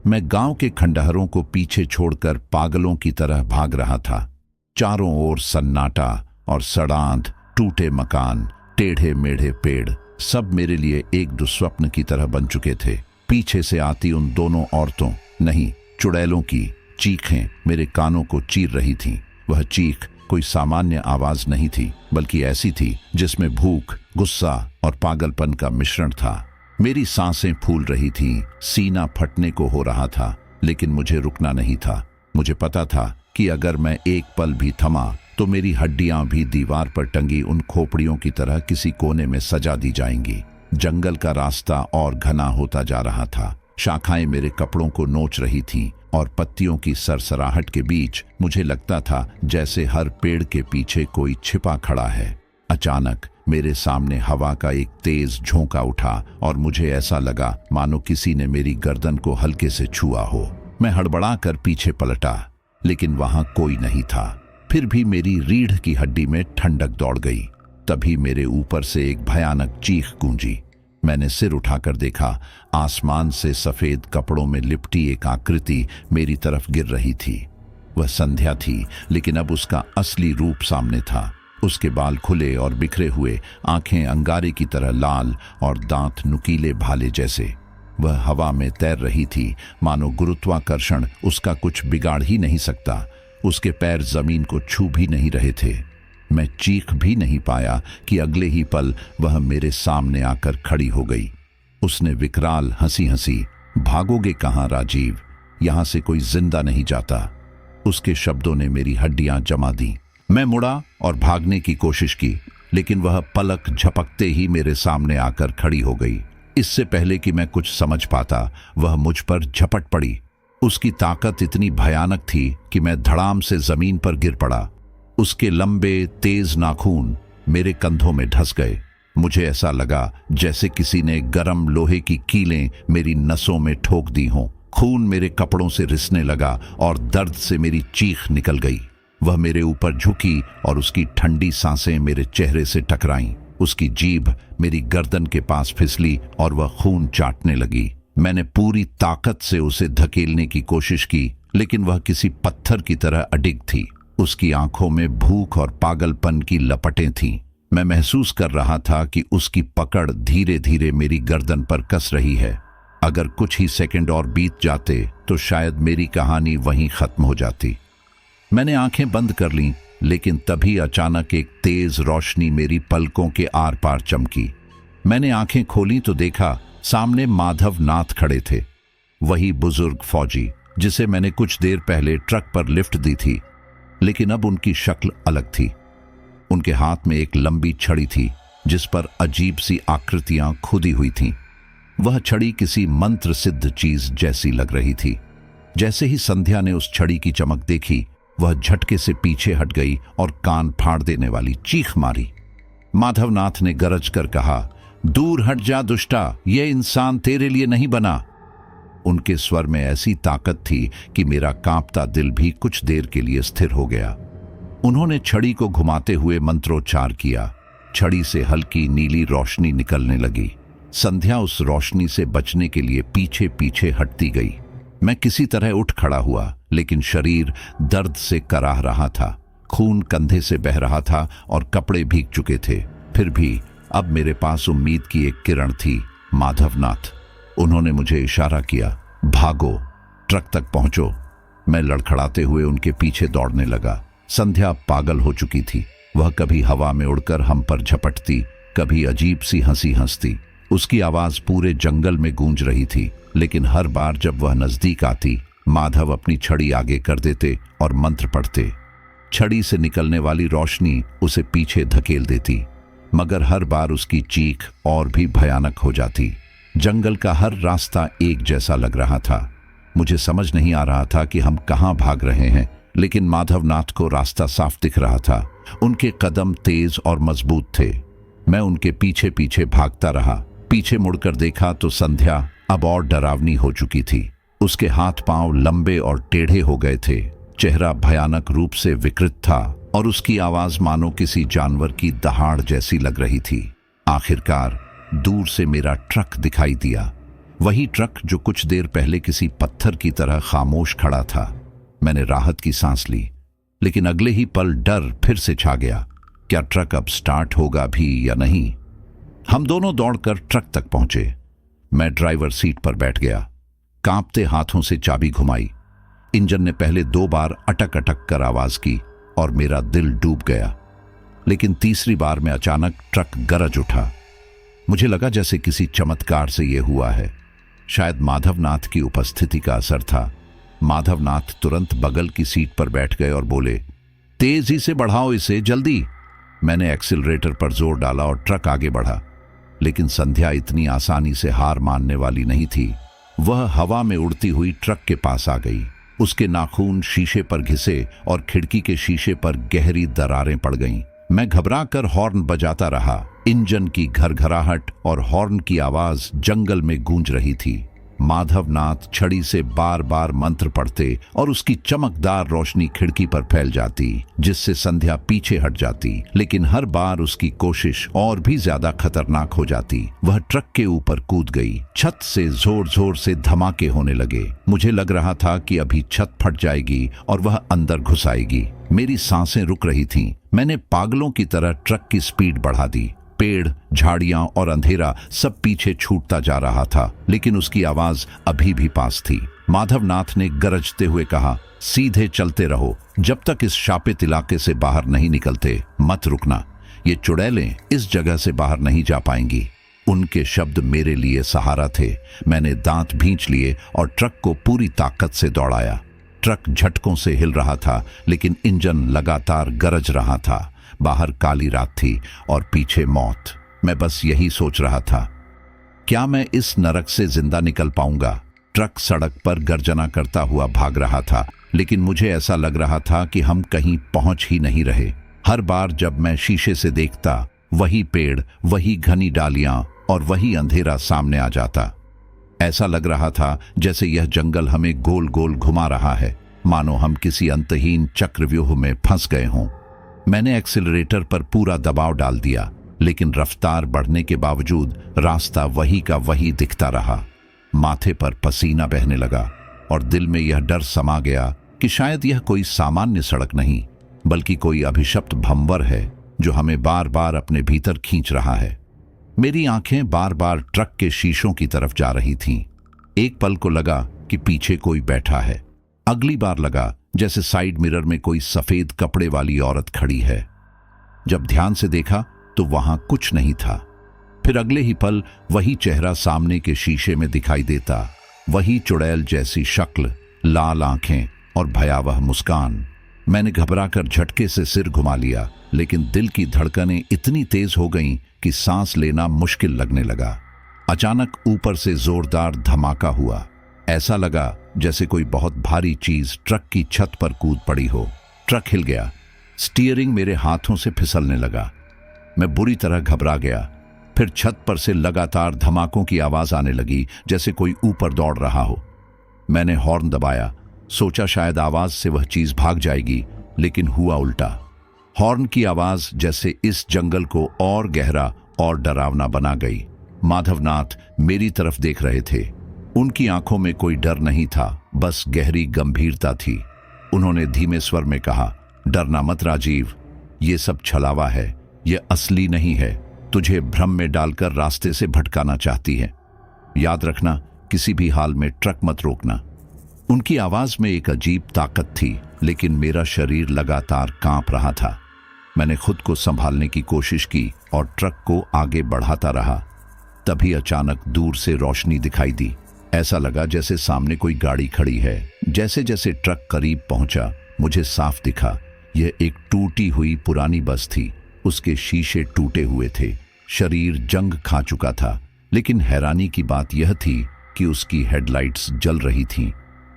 मैं गांव के खंडहरों को पीछे छोड़कर पागलों की तरह भाग रहा था। चारों ओर सन्नाटा और सड़ांध, टूटे मकान, टेढ़े मेढ़े पेड़, सब मेरे लिए एक दुस्वप्न की तरह बन चुके थे। पीछे से आती उन दोनों औरतों, नहीं चुड़ैलों की चीखें मेरे कानों को चीर रही थीं। वह चीख कोई सामान्य आवाज नहीं थी, बल्कि ऐसी थी जिसमें भूख, गुस्सा और पागलपन का मिश्रण था। मेरी सांसें फूल रही थीं, सीना फटने को हो रहा था, लेकिन मुझे रुकना नहीं था। मुझे पता था कि अगर मैं एक पल भी थमा तो मेरी हड्डियां भी दीवार पर टंगी उन खोपड़ियों की तरह किसी कोने में सजा दी जाएंगी। जंगल का रास्ता और घना होता जा रहा था। शाखाएं मेरे कपड़ों को नोच रही थीं और पत्तियों की सरसराहट के बीच मुझे लगता था जैसे हर पेड़ के पीछे कोई छिपा खड़ा है। अचानक मेरे सामने हवा का एक तेज झोंका उठा और मुझे ऐसा लगा मानो किसी ने मेरी गर्दन को हल्के से छुआ हो। मैं हड़बड़ा कर पीछे पलटा, लेकिन वहां कोई नहीं था। फिर भी मेरी रीढ़ की हड्डी में ठंडक दौड़ गई। तभी मेरे ऊपर से एक भयानक चीख गूंजी। मैंने सिर उठाकर देखा, आसमान से सफेद कपड़ों में लिपटी एक आकृति मेरी तरफ गिर रही थी। वह संध्या थी, लेकिन अब उसका असली रूप सामने था। उसके बाल खुले और बिखरे हुए, आंखें अंगारे की तरह लाल और दांत नुकीले भाले जैसे। वह हवा में तैर रही थी, मानो गुरुत्वाकर्षण उसका कुछ बिगाड़ ही नहीं सकता। उसके पैर जमीन को छू भी नहीं रहे थे। मैं चीख भी नहीं पाया कि अगले ही पल वह मेरे सामने आकर खड़ी हो गई। उसने विकराल हंसी हंसी, भागोगे कहां राजीव, यहां से कोई जिंदा नहीं जाता। उसके शब्दों ने मेरी हड्डियां जमा दी। मैं मुड़ा और भागने की कोशिश की, लेकिन वह पलक झपकते ही मेरे सामने आकर खड़ी हो गई। इससे पहले कि मैं कुछ समझ पाता, वह मुझ पर झपट पड़ी। उसकी ताकत इतनी भयानक थी कि मैं धड़ाम से जमीन पर गिर पड़ा। उसके लंबे तेज नाखून मेरे कंधों में ढस गए। मुझे ऐसा लगा जैसे किसी ने गरम लोहे की कीलें मेरी नसों में ठोक दी हों। खून मेरे कपड़ों से रिसने लगा और दर्द से मेरी चीख निकल गई। वह मेरे ऊपर झुकी और उसकी ठंडी सांसें मेरे चेहरे से टकराईं। उसकी जीभ मेरी गर्दन के पास फिसली और वह खून चाटने लगी। मैंने पूरी ताकत से उसे धकेलने की कोशिश की, लेकिन वह किसी पत्थर की तरह अडिग थी। उसकी आंखों में भूख और पागलपन की लपटें थीं। मैं महसूस कर रहा था कि उसकी पकड़ धीरे धीरे मेरी गर्दन पर कस रही है। अगर कुछ ही सेकंड और बीत जाते तो शायद मेरी कहानी वहीं खत्म हो जाती। मैंने आंखें बंद कर लीं, लेकिन तभी अचानक एक तेज रोशनी मेरी पलकों के आर पार चमकी। मैंने आंखें खोली तो देखा सामने माधव नाथ खड़े थे, वही बुजुर्ग फौजी जिसे मैंने कुछ देर पहले ट्रक पर लिफ्ट दी थी। लेकिन अब उनकी शक्ल अलग थी। उनके हाथ में एक लंबी छड़ी थी जिस पर अजीब सी आकृतियां खुदी हुई थीं। वह छड़ी किसी मंत्र सिद्ध चीज जैसी लग रही थी। जैसे ही संध्या ने उस छड़ी की चमक देखी, वह झटके से पीछे हट गई और कान फाड़ देने वाली चीख मारी। माधवनाथ ने गरज कर कहा, दूर हट जा दुष्टा, यह इंसान तेरे लिए नहीं बना। उनके स्वर में ऐसी ताकत थी कि मेरा कांपता दिल भी कुछ देर के लिए स्थिर हो गया। उन्होंने छड़ी को घुमाते हुए मंत्रोच्चार किया। छड़ी से हल्की नीली रोशनी निकलने लगी। संध्या उस रोशनी से बचने के लिए पीछे पीछे हटती गई। मैं किसी तरह उठ खड़ा हुआ, लेकिन शरीर दर्द से कराह रहा था। खून कंधे से बह रहा था और कपड़े भीग चुके थे। फिर भी अब मेरे पास उम्मीद की एक किरण थी। माधवनाथ, उन्होंने मुझे इशारा किया, भागो, ट्रक तक पहुंचो। मैं लड़खड़ाते हुए उनके पीछे दौड़ने लगा। संध्या पागल हो चुकी थी। वह कभी हवा में उड़कर हम पर झपटती, कभी अजीब सी हंसी हंसती। उसकी आवाज पूरे जंगल में गूंज रही थी, लेकिन हर बार जब वह नजदीक आती, माधव अपनी छड़ी आगे कर देते और मंत्र पढ़ते। छड़ी से निकलने वाली रोशनी उसे पीछे धकेल देती, मगर हर बार उसकी चीख और भी भयानक हो जाती। जंगल का हर रास्ता एक जैसा लग रहा था। मुझे समझ नहीं आ रहा था कि हम कहाँ भाग रहे हैं, लेकिन माधवनाथ को रास्ता साफ दिख रहा था। उनके कदम तेज और मजबूत थे। मैं उनके पीछे पीछे भागता रहा। पीछे मुड़कर देखा तो संध्या अब और डरावनी हो चुकी थी। उसके हाथ पांव लंबे और टेढ़े हो गए थे। चेहरा भयानक रूप से विकृत था और उसकी आवाज मानो किसी जानवर की दहाड़ जैसी लग रही थी। आखिरकार दूर से मेरा ट्रक दिखाई दिया, वही ट्रक जो कुछ देर पहले किसी पत्थर की तरह खामोश खड़ा था। मैंने राहत की सांस ली, लेकिन अगले ही पल डर फिर से छा गया। क्या ट्रक अब स्टार्ट होगा भी या नहीं? हम दोनों दौड़कर ट्रक तक पहुंचे। मैं ड्राइवर सीट पर बैठ गया, कांपते हाथों से चाबी घुमाई। इंजन ने पहले 2 बार अटक अटक कर आवाज की और मेरा दिल डूब गया, लेकिन तीसरी बार में अचानक ट्रक गरज उठा। मुझे लगा जैसे किसी चमत्कार से यह हुआ है। शायद माधवनाथ की उपस्थिति का असर था। माधवनाथ तुरंत बगल की सीट पर बैठ गए और बोले, तेजी से बढ़ाओ इसे, जल्दी। मैंने एक्सीलरेटर पर जोर डाला और ट्रक आगे बढ़ा, लेकिन संध्या इतनी आसानी से हार मानने वाली नहीं थी। वह हवा में उड़ती हुई ट्रक के पास आ गई। उसके नाखून शीशे पर घिसे और खिड़की के शीशे पर गहरी दरारें पड़ गईं। मैं घबराकर हॉर्न बजाता रहा। इंजन की घरघराहट और हॉर्न की आवाज जंगल में गूंज रही थी। माधवनाथ छड़ी से बार बार मंत्र पढ़ते और उसकी चमकदार रोशनी खिड़की पर फैल जाती, जिससे संध्या पीछे हट जाती। लेकिन हर बार उसकी कोशिश और भी ज्यादा खतरनाक हो जाती। वह ट्रक के ऊपर कूद गई। छत से जोर जोर से धमाके होने लगे। मुझे लग रहा था कि अभी छत फट जाएगी और वह अंदर घुस आएगी। मेरी सांसें रुक रही थीं। मैंने पागलों की तरह ट्रक की स्पीड बढ़ा दी। पेड़, झाड़ियां और अंधेरा सब पीछे छूटता जा रहा था, लेकिन उसकी आवाज अभी भी पास थी। माधवनाथ ने गरजते हुए कहा, सीधे चलते रहो, जब तक इस शापित इलाके से बाहर नहीं निकलते मत रुकना। ये चुड़ैलें इस जगह से बाहर नहीं जा पाएंगी। उनके शब्द मेरे लिए सहारा थे। मैंने दांत भींच लिए और ट्रक को पूरी ताकत से दौड़ाया। ट्रक झटकों से हिल रहा था, लेकिन इंजन लगातार गरज रहा था। बाहर काली रात थी और पीछे मौत। मैं बस यही सोच रहा था, क्या मैं इस नरक से जिंदा निकल पाऊंगा? ट्रक सड़क पर गर्जना करता हुआ भाग रहा था, लेकिन मुझे ऐसा लग रहा था कि हम कहीं पहुंच ही नहीं रहे। हर बार जब मैं शीशे से देखता, वही पेड़, वही घनी डालियां और वही अंधेरा सामने आ जाता। ऐसा लग रहा था जैसे यह जंगल हमें गोल गोल घुमा रहा है, मानो हम किसी अंतहीन चक्रव्यूह में फंस गए हों। मैंने एक्सीलरेटर पर पूरा दबाव डाल दिया, लेकिन रफ्तार बढ़ने के बावजूद रास्ता वही का वही दिखता रहा। माथे पर पसीना बहने लगा और दिल में यह डर समा गया कि शायद यह कोई सामान्य सड़क नहीं, बल्कि कोई अभिशप्त भंवर है जो हमें बार बार अपने भीतर खींच रहा है। मेरी आंखें बार बार ट्रक के शीशों की तरफ जा रही थीं। एक पल को लगा कि पीछे कोई बैठा है। अगली बार लगा जैसे साइड मिरर में कोई सफेद कपड़े वाली औरत खड़ी है। जब ध्यान से देखा तो वहां कुछ नहीं था। फिर अगले ही पल वही चेहरा सामने के शीशे में दिखाई देता, वही चुड़ैल जैसी शक्ल, लाल आंखें और भयावह मुस्कान। मैंने घबराकर झटके से सिर घुमा लिया, लेकिन दिल की धड़कनें इतनी तेज हो गईं कि सांस लेना मुश्किल लगने लगा। अचानक ऊपर से जोरदार धमाका हुआ। ऐसा लगा जैसे कोई बहुत भारी चीज ट्रक की छत पर कूद पड़ी हो। ट्रक हिल गया, स्टीयरिंग मेरे हाथों से फिसलने लगा। मैं बुरी तरह घबरा गया। फिर छत पर से लगातार धमाकों की आवाज आने लगी, जैसे कोई ऊपर दौड़ रहा हो। मैंने हॉर्न दबाया, सोचा शायद आवाज से वह चीज भाग जाएगी, लेकिन हुआ उल्टा। हॉर्न की आवाज जैसे इस जंगल को और गहरा और डरावना बना गई। माधवनाथ मेरी तरफ देख रहे थे। उनकी आंखों में कोई डर नहीं था, बस गहरी गंभीरता थी। उन्होंने धीमे स्वर में कहा, डरना मत राजीव, ये सब छलावा है, ये असली नहीं है। तुझे भ्रम में डालकर रास्ते से भटकाना चाहती है। याद रखना, किसी भी हाल में ट्रक मत रोकना। उनकी आवाज में एक अजीब ताकत थी, लेकिन मेरा शरीर लगातार कांप रहा था। मैंने खुद को संभालने की कोशिश की और ट्रक को आगे बढ़ाता रहा। तभी अचानक दूर से रोशनी दिखाई दी। ऐसा लगा जैसे सामने कोई गाड़ी खड़ी है। जैसे जैसे ट्रक करीब पहुंचा, मुझे साफ दिखा यह एक टूटी हुई पुरानी बस थी। उसके शीशे टूटे हुए थे, शरीर जंग खा चुका था, लेकिन हैरानी की बात यह थी कि उसकी हेडलाइट्स जल रही थीं।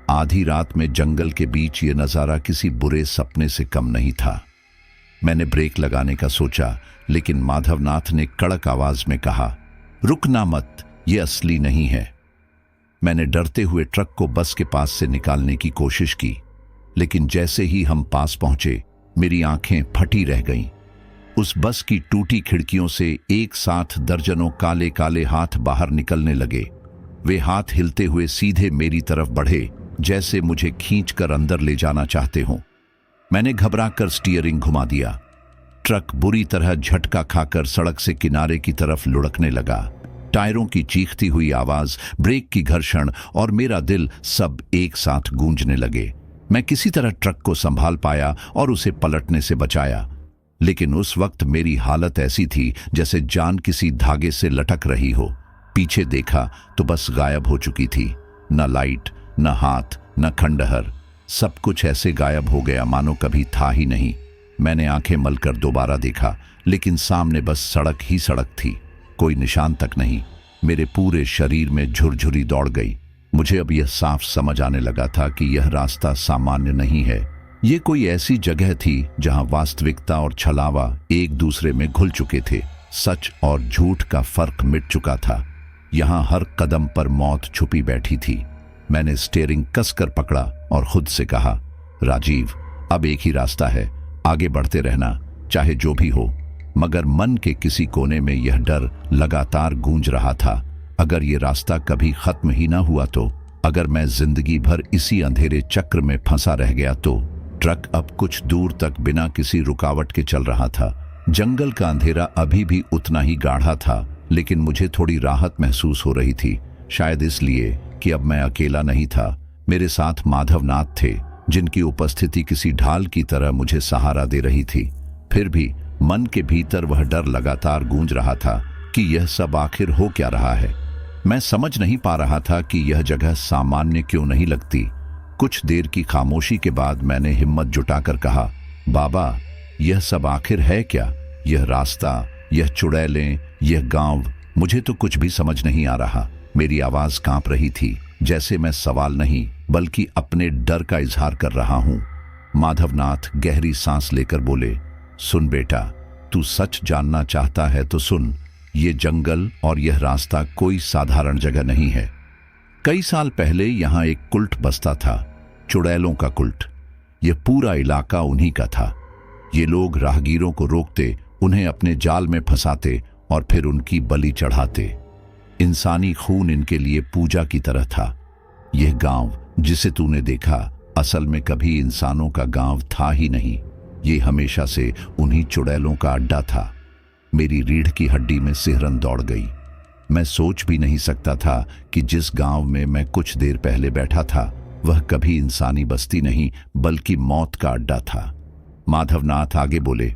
आधी रात में जंगल के बीच ये नज़ारा किसी बुरे सपने से कम नहीं था। मैंने ब्रेक लगाने का सोचा, लेकिन माधवनाथ ने कड़क आवाज में कहा, रुकना मत, ये असली नहीं है। मैंने डरते हुए ट्रक को बस के पास से निकालने की कोशिश की, लेकिन जैसे ही हम पास पहुंचे, मेरी आंखें फटी रह गईं। उस बस की टूटी खिड़कियों से एक साथ दर्जनों काले काले हाथ बाहर निकलने लगे। वे हाथ हिलते हुए सीधे मेरी तरफ बढ़े, जैसे मुझे खींचकर अंदर ले जाना चाहते हों। मैंने घबराकर स्टीयरिंग घुमा दिया। ट्रक बुरी तरह झटका खाकर सड़क से किनारे की तरफ लुढ़कने लगा। टायरों की चीखती हुई आवाज, ब्रेक की घर्षण और मेरा दिल सब एक साथ गूंजने लगे। मैं किसी तरह ट्रक को संभाल पाया और उसे पलटने से बचाया, लेकिन उस वक्त मेरी हालत ऐसी थी जैसे जान किसी धागे से लटक रही हो। पीछे देखा तो बस गायब हो चुकी थी। न लाइट, न हाथ, न खंडहर, सब कुछ ऐसे गायब हो गया मानो कभी था ही नहीं। मैंने आंखें मलकर दोबारा देखा, लेकिन सामने बस सड़क ही सड़क थी, कोई निशान तक नहीं। मेरे पूरे शरीर में झुरझुरी दौड़ गई। मुझे अब यह साफ समझ आने लगा था कि यह रास्ता सामान्य नहीं है। ये कोई ऐसी जगह थी जहां वास्तविकता और छलावा एक दूसरे में घुल चुके थे। सच और झूठ का फर्क मिट चुका था। यहां हर कदम पर मौत छुपी बैठी थी। मैंने स्टीयरिंग कसकर पकड़ा और खुद से कहा, राजीव, अब एक ही रास्ता है, आगे बढ़ते रहना, चाहे जो भी हो। मगर मन के किसी कोने में यह डर लगातार गूंज रहा था, अगर ये रास्ता कभी खत्म ही ना हुआ तो, अगर मैं जिंदगी भर इसी अंधेरे चक्र में फंसा रह गया तो। ट्रक अब कुछ दूर तक बिना किसी रुकावट के चल रहा था। जंगल का अंधेरा अभी भी उतना ही गाढ़ा था, लेकिन मुझे थोड़ी राहत महसूस हो रही थी, शायद इसलिए कि अब मैं अकेला नहीं था। मेरे साथ माधवनाथ थे, जिनकी उपस्थिति किसी ढाल की तरह मुझे सहारा दे रही थी। फिर भी मन के भीतर वह डर लगातार गूंज रहा था कि यह सब आखिर हो क्या रहा है। मैं समझ नहीं पा रहा था कि यह जगह सामान्य क्यों नहीं लगती। कुछ देर की खामोशी के बाद मैंने हिम्मत जुटाकर कहा, बाबा, यह सब आखिर है क्या? यह रास्ता, यह चुड़ैलें, यह गांव, मुझे तो कुछ भी समझ नहीं आ रहा। मेरी आवाज कांप रही थी, जैसे मैं सवाल नहीं बल्कि अपने डर का इजहार कर रहा हूं। माधवनाथ गहरी सांस लेकर बोले, सुन बेटा, तू सच जानना चाहता है तो सुन। ये जंगल और यह रास्ता कोई साधारण जगह नहीं है। कई साल पहले यहां एक कुल्ट बसता था, चुड़ैलों का कुल्ट। यह पूरा इलाका उन्हीं का था। ये लोग राहगीरों को रोकते, उन्हें अपने जाल में फंसाते और फिर उनकी बलि चढ़ाते। इंसानी खून इनके लिए पूजा की तरह था। यह गांव जिसे तूने देखा, असल में कभी इंसानों का गांव था ही नहीं। ये हमेशा से उन्हीं चुड़ैलों का अड्डा था। मेरी रीढ़ की हड्डी में सिहरन दौड़ गई। मैं सोच भी नहीं सकता था कि जिस गांव में मैं कुछ देर पहले बैठा था, वह कभी इंसानी बस्ती नहीं बल्कि मौत का अड्डा था। माधवनाथ आगे बोले,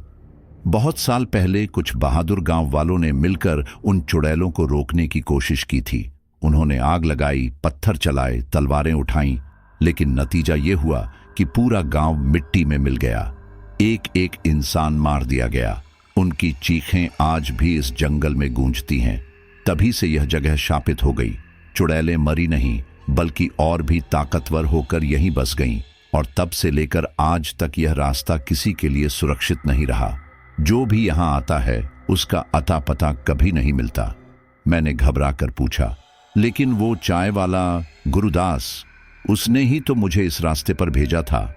बहुत साल पहले कुछ बहादुर गांव वालों ने मिलकर उन चुड़ैलों को रोकने की कोशिश की थी। उन्होंने आग लगाई, पत्थर चलाए, तलवारें उठाईं, लेकिन नतीजा ये हुआ कि पूरा गांव मिट्टी में मिल गया। एक एक इंसान मार दिया गया। उनकी चीखें आज भी इस जंगल में गूंजती हैं। तभी से यह जगह शापित हो गई। चुड़ैलें मरी नहीं बल्कि और भी ताकतवर होकर यहीं बस गईं, और तब से लेकर आज तक यह रास्ता किसी के लिए सुरक्षित नहीं रहा। जो भी यहां आता है उसका अता पता कभी नहीं मिलता। मैंने घबरा कर पूछा, लेकिन वो चाय वाला गुरुदास, उसने ही तो मुझे इस रास्ते पर भेजा था।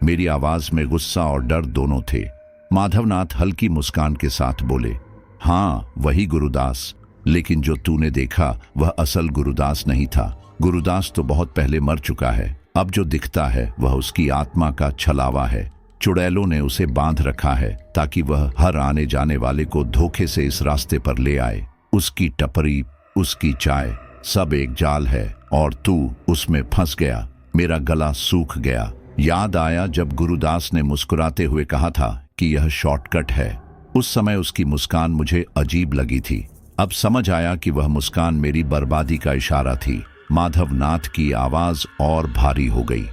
मेरी आवाज में गुस्सा और डर दोनों थे। माधवनाथ हल्की मुस्कान के साथ बोले, हाँ, वही गुरुदास, लेकिन जो तूने देखा वह असल गुरुदास नहीं था। गुरुदास तो बहुत पहले मर चुका है। अब जो दिखता है वह उसकी आत्मा का छलावा है। चुड़ैलों ने उसे बांध रखा है ताकि वह हर आने जाने वाले को धोखे से इस रास्ते पर ले आए। उसकी टपरी, उसकी चाय, सब एक जाल है और तू उसमें फंस गया। मेरा गला सूख गया। याद आया जब गुरुदास ने मुस्कुराते हुए कहा था कि यह शॉर्टकट है। उस समय उसकी मुस्कान मुझे अजीब लगी थी। अब समझ आया कि वह मुस्कान मेरी बर्बादी का इशारा थी। माधवनाथ की आवाज और भारी हो गई।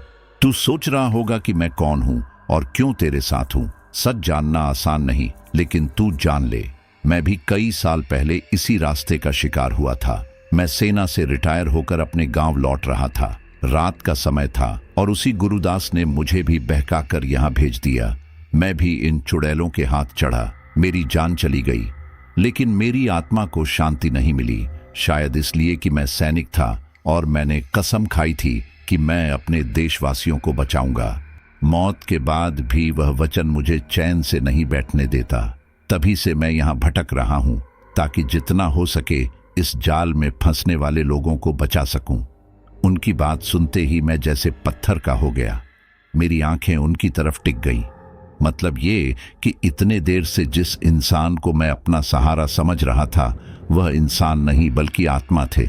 तू सोच रहा होगा कि मैं कौन हूं और क्यों तेरे साथ हूं। सच जानना आसान नहीं, लेकिन तू जान ले, मैं भी कई साल पहले इसी रास्ते का शिकार हुआ था। मैं सेना से रिटायर होकर अपने गांव लौट रहा था। रात का समय था और उसी गुरुदास ने मुझे भी बहकाकर यहां भेज दिया। मैं भी इन चुड़ैलों के हाथ चढ़ा। मेरी जान चली गई, लेकिन मेरी आत्मा को शांति नहीं मिली। शायद इसलिए कि मैं सैनिक था और मैंने कसम खाई थी कि मैं अपने देशवासियों को बचाऊंगा। मौत के बाद भी वह वचन मुझे चैन से नहीं बैठने देता। तभी से मैं यहाँ भटक रहा हूँ ताकि जितना हो सके इस जाल में फंसने वाले लोगों को बचा सकूं। उनकी बात सुनते ही मैं जैसे पत्थर का हो गया। मेरी आंखें उनकी तरफ टिक गईं। मतलब ये कि इतने देर से जिस इंसान को मैं अपना सहारा समझ रहा था, वह इंसान नहीं बल्कि आत्मा थे।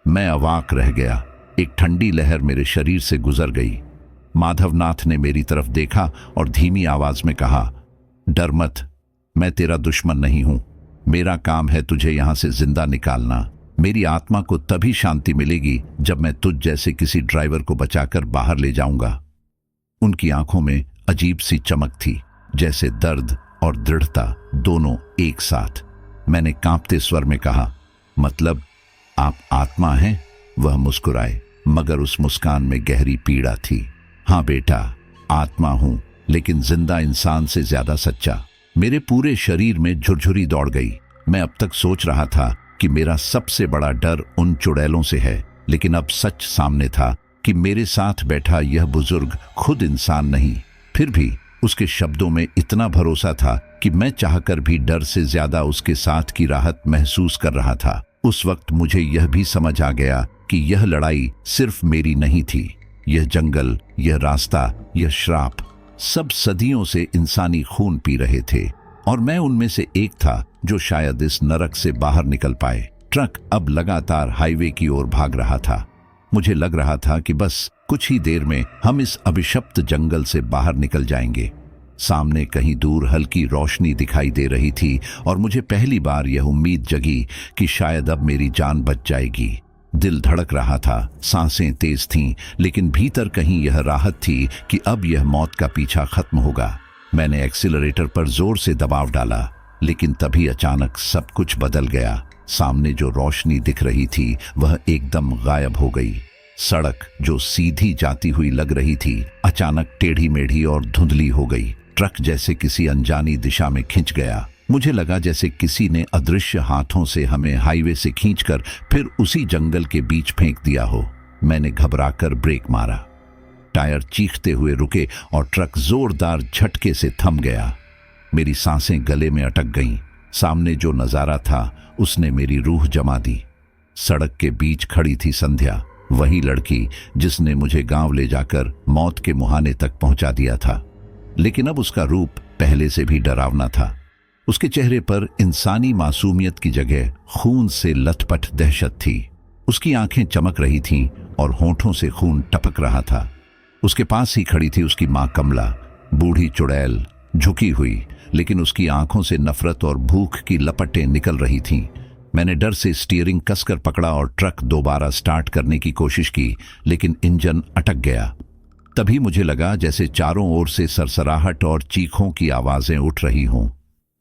मैं अवाक रह गया। एक ठंडी लहर मेरे शरीर से गुजर गई। माधवनाथ ने मेरी तरफ देखा और धीमी आवाज में कहा, डर मत, मैं तेरा दुश्मन नहीं हूं। मेरा काम है तुझे यहां से जिंदा निकालना। मेरी आत्मा को तभी शांति मिलेगी जब मैं तुझ जैसे किसी ड्राइवर को बचाकर बाहर ले जाऊंगा। उनकी आंखों में अजीब सी चमक थी, जैसे दर्द और दृढ़ता दोनों एक साथ। मैंने कांपते स्वर में कहा, मतलब आप आत्मा हैं? वह मुस्कुराए, मगर उस मुस्कान में गहरी पीड़ा थी। हाँ बेटा, आत्मा हूं, लेकिन जिंदा इंसान से ज्यादा सच्चा। मेरे पूरे शरीर में झुरझुरी दौड़ गई। मैं अब तक सोच रहा था कि मेरा सबसे बड़ा डर उन चुड़ैलों से है, लेकिन अब सच सामने था कि मेरे साथ बैठा यह बुजुर्ग खुद इंसान नहीं। फिर भी उसके शब्दों में इतना भरोसा था कि मैं चाहकर भी डर से ज्यादा उसके साथ की राहत महसूस कर रहा था। उस वक्त मुझे यह भी समझ आ गया कि यह लड़ाई सिर्फ मेरी नहीं थी। यह जंगल, यह रास्ता, यह श्राप, सब सदियों से इंसानी खून पी रहे थे, और मैं उनमें से एक था जो शायद इस नरक से बाहर निकल पाए। ट्रक अब लगातार हाईवे की ओर भाग रहा था। मुझे लग रहा था कि बस कुछ ही देर में हम इस अभिशप्त जंगल से बाहर निकल जाएंगे। सामने कहीं दूर हल्की रोशनी दिखाई दे रही थी, और मुझे पहली बार यह उम्मीद जगी कि शायद अब मेरी जान बच जाएगी। दिल धड़क रहा था, सांसें तेज थीं, लेकिन भीतर कहीं यह राहत थी कि अब यह मौत का पीछा खत्म होगा। मैंने एक्सीलरेटर पर जोर से दबाव डाला, लेकिन तभी अचानक सब कुछ बदल गया। सामने जो रोशनी दिख रही थी वह एकदम गायब हो गई। सड़क जो सीधी जाती हुई लग रही थी अचानक टेढ़ी मेढ़ी और धुंधली हो गई। ट्रक जैसे किसी अनजानी दिशा में खिंच गया। मुझे लगा जैसे किसी ने अदृश्य हाथों से हमें हाईवे से खींचकर फिर उसी जंगल के बीच फेंक दिया हो। मैंने घबराकर ब्रेक मारा। टायर चीखते हुए रुके और ट्रक जोरदार झटके से थम गया। मेरी सांसें गले में अटक गईं। सामने जो नजारा था उसने मेरी रूह जमा दी। सड़क के बीच खड़ी थी संध्या, वही लड़की जिसने मुझे गांव ले जाकर मौत के मुहाने तक पहुंचा दिया था। लेकिन अब उसका रूप पहले से भी डरावना था। उसके चेहरे पर इंसानी मासूमियत की जगह खून से लथपथ दहशत थी। उसकी आंखें चमक रही थीं और होंठों से खून टपक रहा था। उसके पास ही खड़ी थी उसकी मां कमला, बूढ़ी चुड़ैल, झुकी हुई, लेकिन उसकी आंखों से नफरत और भूख की लपटें निकल रही थीं। मैंने डर से स्टीयरिंग कसकर पकड़ा और ट्रक दोबारा स्टार्ट करने की कोशिश की, लेकिन इंजन अटक गया। तभी मुझे लगा जैसे चारों ओर से सरसराहट और चीखों की आवाजें उठ रही हों।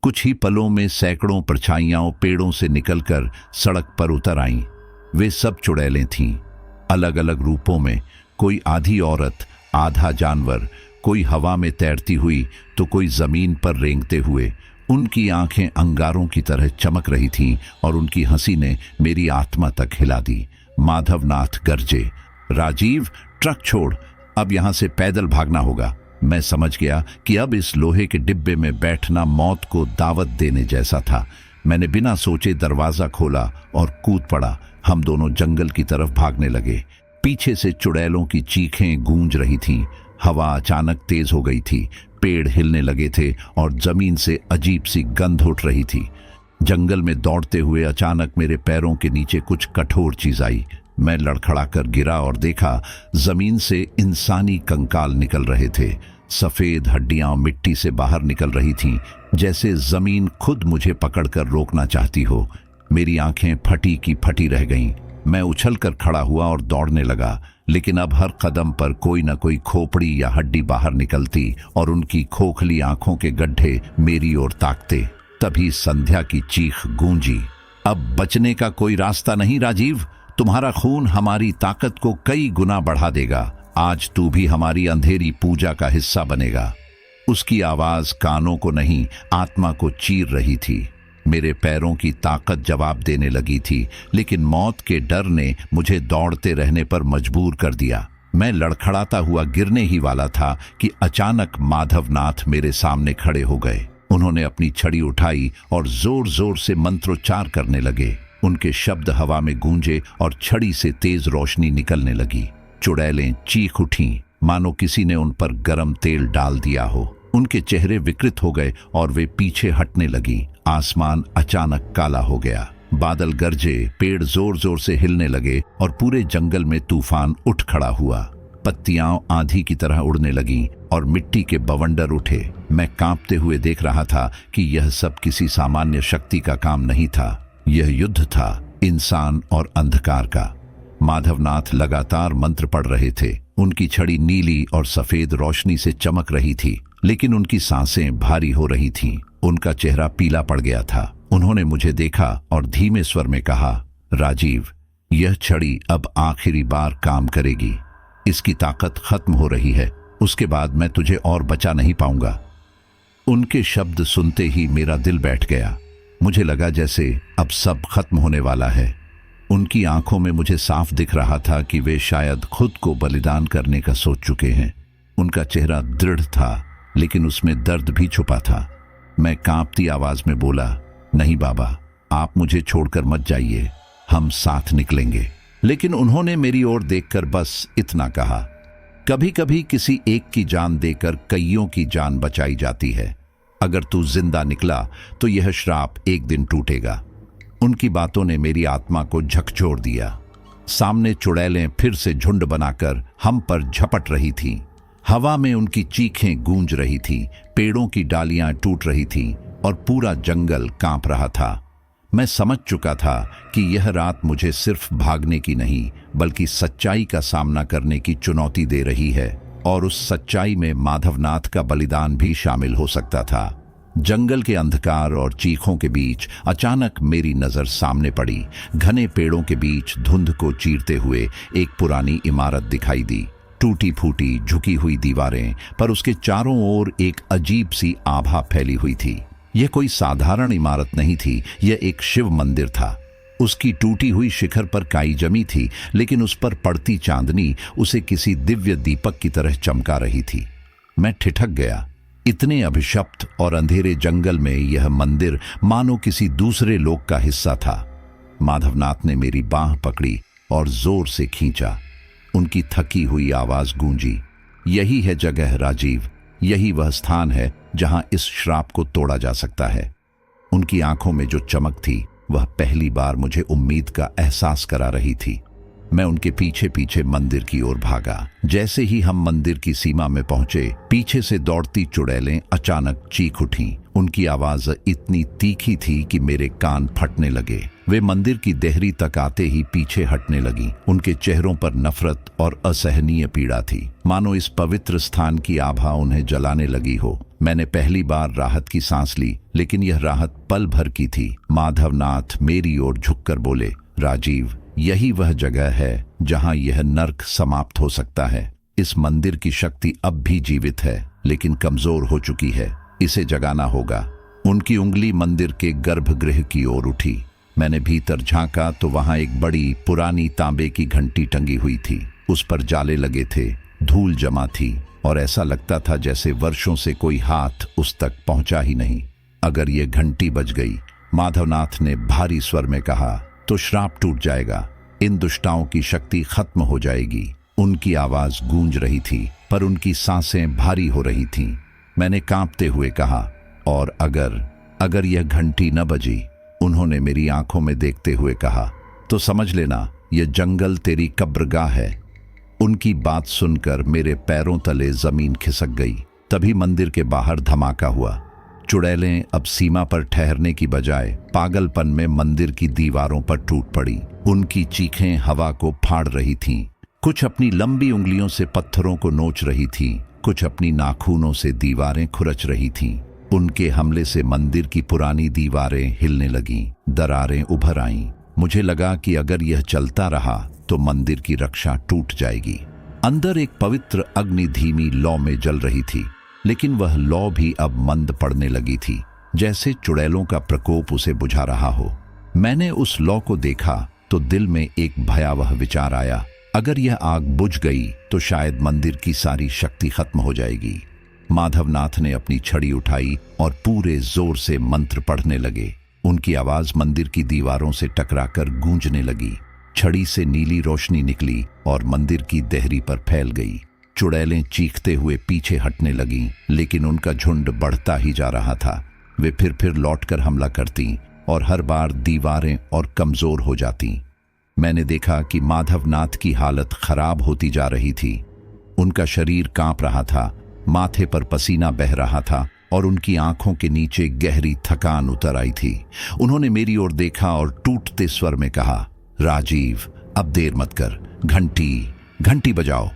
कुछ ही पलों में सैकड़ों परछाइयां पेड़ों से निकलकर सड़क पर उतर आईं। वे सब चुड़ैलें थीं, अलग अलग रूपों में। कोई आधी औरत, आधा जानवर, कोई हवा में तैरती हुई तो कोई जमीन पर रेंगते हुए। उनकी आंखें अंगारों की तरह चमक रही थीं और उनकी हंसी ने मेरी आत्मा तक हिला दी। माधवनाथ गरजे, राजीव ट्रक छोड़, अब यहां से पैदल भागना होगा। मैं समझ गया कि अब इस लोहे के डिब्बे में बैठना मौत को दावत देने जैसा था। मैंने बिना सोचे दरवाजा खोला और कूद पड़ा। हम दोनों जंगल की तरफ भागने लगे। पीछे से चुड़ैलों की चीखें गूंज रही थीं। हवा अचानक तेज हो गई थी, पेड़ हिलने लगे थे और जमीन से अजीब सी गंध उठ रही थी। जंगल में दौड़ते हुए अचानक मेरे पैरों के नीचे कुछ कठोर चीज आई। मैं लड़खड़ाकर गिरा और देखा जमीन से इंसानी कंकाल निकल रहे थे। सफेद हड्डियां मिट्टी से बाहर निकल रही थीं, जैसे जमीन खुद मुझे पकड़कर रोकना चाहती हो। मेरी आंखें फटी की फटी रह गईं। मैं उछलकर खड़ा हुआ और दौड़ने लगा, लेकिन अब हर कदम पर कोई न कोई खोपड़ी या हड्डी बाहर निकलती और उनकी खोखली आंखों के गड्ढे मेरी ओर ताकते। तभी संध्या की चीख गूंजी, अब बचने का कोई रास्ता नहीं राजीव, तुम्हारा खून हमारी ताकत को कई गुना बढ़ा देगा। आज तू भी हमारी अंधेरी पूजा का हिस्सा बनेगा। उसकी आवाज कानों को नहीं, आत्मा को चीर रही थी। मेरे पैरों की ताकत जवाब देने लगी थी, लेकिन मौत के डर ने मुझे दौड़ते रहने पर मजबूर कर दिया। मैं लड़खड़ाता हुआ गिरने ही वाला था कि अचानक माधवनाथ मेरे सामने खड़े हो गए। उन्होंने अपनी छड़ी उठाई और जोर जोर से मंत्रोच्चार करने लगे। उनके शब्द हवा में गूंजे और छड़ी से तेज रोशनी निकलने लगी। चुड़ैलें चीख उठीं, मानो किसी ने उन पर गरम तेल डाल दिया हो। उनके चेहरे विकृत हो गए और वे पीछे हटने लगी। आसमान अचानक काला हो गया। बादल गरजे, पेड़ जोर जोर से हिलने लगे और पूरे जंगल में तूफान उठ खड़ा हुआ। पत्तियां आंधी की तरह उड़ने लगीं और मिट्टी के बवंडर उठे। मैं कांपते हुए देख रहा था कि यह सब किसी सामान्य शक्ति का काम नहीं था। यह युद्ध था, इंसान और अंधकार का। माधवनाथ लगातार मंत्र पढ़ रहे थे। उनकी छड़ी नीली और सफेद रोशनी से चमक रही थी, लेकिन उनकी सांसें भारी हो रही थीं। उनका चेहरा पीला पड़ गया था। उन्होंने मुझे देखा और धीमे स्वर में कहा, राजीव, यह छड़ी अब आखिरी बार काम करेगी। इसकी ताकत खत्म हो रही है। उसके बाद मैं तुझे और बचा नहीं पाऊंगा। उनके शब्द सुनते ही मेरा दिल बैठ गया। मुझे लगा जैसे अब सब खत्म होने वाला है। उनकी आंखों में मुझे साफ दिख रहा था कि वे शायद खुद को बलिदान करने का सोच चुके हैं। उनका चेहरा दृढ़ था, लेकिन उसमें दर्द भी छुपा था। मैं कांपती आवाज में बोला, नहीं बाबा, आप मुझे छोड़कर मत जाइए, हम साथ निकलेंगे। लेकिन उन्होंने मेरी ओर देखकर बस इतना कहा, कभी कभी किसी एक की जान देकर कईयों की जान बचाई जाती है। अगर तू जिंदा निकला तो यह श्राप एक दिन टूटेगा। उनकी बातों ने मेरी आत्मा को झकझोर दिया। सामने चुड़ैलें फिर से झुंड बनाकर हम पर झपट रही थीं। हवा में उनकी चीखें गूंज रही थीं, पेड़ों की डालियां टूट रही थीं और पूरा जंगल कांप रहा था। मैं समझ चुका था कि यह रात मुझे सिर्फ भागने की नहीं बल्कि सच्चाई का सामना करने की चुनौती दे रही है, और उस सच्चाई में माधवनाथ का बलिदान भी शामिल हो सकता था। जंगल के अंधकार और चीखों के बीच अचानक मेरी नजर सामने पड़ी। घने पेड़ों के बीच धुंध को चीरते हुए एक पुरानी इमारत दिखाई दी। टूटी फूटी झुकी हुई दीवारें, पर उसके चारों ओर एक अजीब सी आभा फैली हुई थी। यह कोई साधारण इमारत नहीं थी, यह एक शिव मंदिर था। उसकी टूटी हुई शिखर पर काई जमी थी, लेकिन उस पर पड़ती चांदनी उसे किसी दिव्य दीपक की तरह चमका रही थी। मैं ठिठक गया। इतने अभिशप्त और अंधेरे जंगल में यह मंदिर मानो किसी दूसरे लोक का हिस्सा था। माधवनाथ ने मेरी बांह पकड़ी और जोर से खींचा। उनकी थकी हुई आवाज गूंजी, यही है जगह राजीव, यही वह स्थान है जहां इस श्राप को तोड़ा जा सकता है। उनकी आंखों में जो चमक थी वह पहली बार मुझे उम्मीद का एहसास करा रही थी। मैं उनके पीछे पीछे मंदिर की ओर भागा। जैसे ही हम मंदिर की सीमा में पहुंचे, पीछे से दौड़ती चुड़ैलें अचानक चीख उठीं। उनकी आवाज इतनी तीखी थी कि मेरे कान फटने लगे। वे मंदिर की देहरी तक आते ही पीछे हटने लगी। उनके चेहरों पर नफरत और असहनीय पीड़ा थी, मानो इस पवित्र स्थान की आभा उन्हें जलाने लगी हो। मैंने पहली बार राहत की सांस ली, लेकिन यह राहत पल भर की थी। माधवनाथ मेरी ओर झुककर बोले, राजीव, यही वह जगह है जहां यह नर्क समाप्त हो सकता है। इस मंदिर की शक्ति अब भी जीवित है, लेकिन कमजोर हो चुकी है। इसे जगाना होगा। उनकी उंगली मंदिर के गर्भगृह की ओर उठी। मैंने भीतर झांका तो वहां एक बड़ी पुरानी तांबे की घंटी टंगी हुई थी। उस पर जाले लगे थे, धूल जमा थी और ऐसा लगता था जैसे वर्षों से कोई हाथ उस तक पहुंचा ही नहीं। अगर ये घंटी बज गई, माधवनाथ ने भारी स्वर में कहा, तो श्राप टूट जाएगा, इन दुष्टाओं की शक्ति खत्म हो जाएगी। उनकी आवाज गूंज रही थी, पर उनकी सांसें भारी हो रही थीं। मैंने कांपते हुए कहा, और अगर यह घंटी न बजी, उन्होंने मेरी आंखों में देखते हुए कहा, तो समझ लेना यह जंगल तेरी कब्रगाह है। उनकी बात सुनकर मेरे पैरों तले जमीन खिसक गई। तभी मंदिर के बाहर धमाका हुआ। चुड़ैलें अब सीमा पर ठहरने की बजाय पागलपन में मंदिर की दीवारों पर टूट पड़ी। उनकी चीखें हवा को फाड़ रही थीं। कुछ अपनी लंबी उंगलियों से पत्थरों को नोच रही थीं, कुछ अपनी नाखूनों से दीवारें खुरच रही थीं। उनके हमले से मंदिर की पुरानी दीवारें हिलने लगीं, दरारें उभर आईं। मुझे लगा कि अगर यह चलता रहा तो मंदिर की रक्षा टूट जाएगी। अंदर एक पवित्र अग्नि धीमी लौ में जल रही थी, लेकिन वह लौ भी अब मंद पड़ने लगी थी, जैसे चुड़ैलों का प्रकोप उसे बुझा रहा हो। मैंने उस लौ को देखा तो दिल में एक भयावह विचार आया, अगर यह आग बुझ गई तो शायद मंदिर की सारी शक्ति खत्म हो जाएगी। माधवनाथ ने अपनी छड़ी उठाई और पूरे जोर से मंत्र पढ़ने लगे। उनकी आवाज मंदिर की दीवारों से टकराकर गूंजने लगी। छड़ी से नीली रोशनी निकली और मंदिर की देहरी पर फैल गई। चुड़ैलें चीखते हुए पीछे हटने लगीं, लेकिन उनका झुंड बढ़ता ही जा रहा था। वे फिर लौटकर हमला करतीं और हर बार दीवारें और कमजोर हो जातीं। मैंने देखा कि माधवनाथ की हालत खराब होती जा रही थी। उनका शरीर कांप रहा था, माथे पर पसीना बह रहा था और उनकी आंखों के नीचे गहरी थकान उतर आई थी। उन्होंने मेरी ओर देखा और टूटते स्वर में कहा, राजीव, अब देर मत कर, घंटी बजाओ।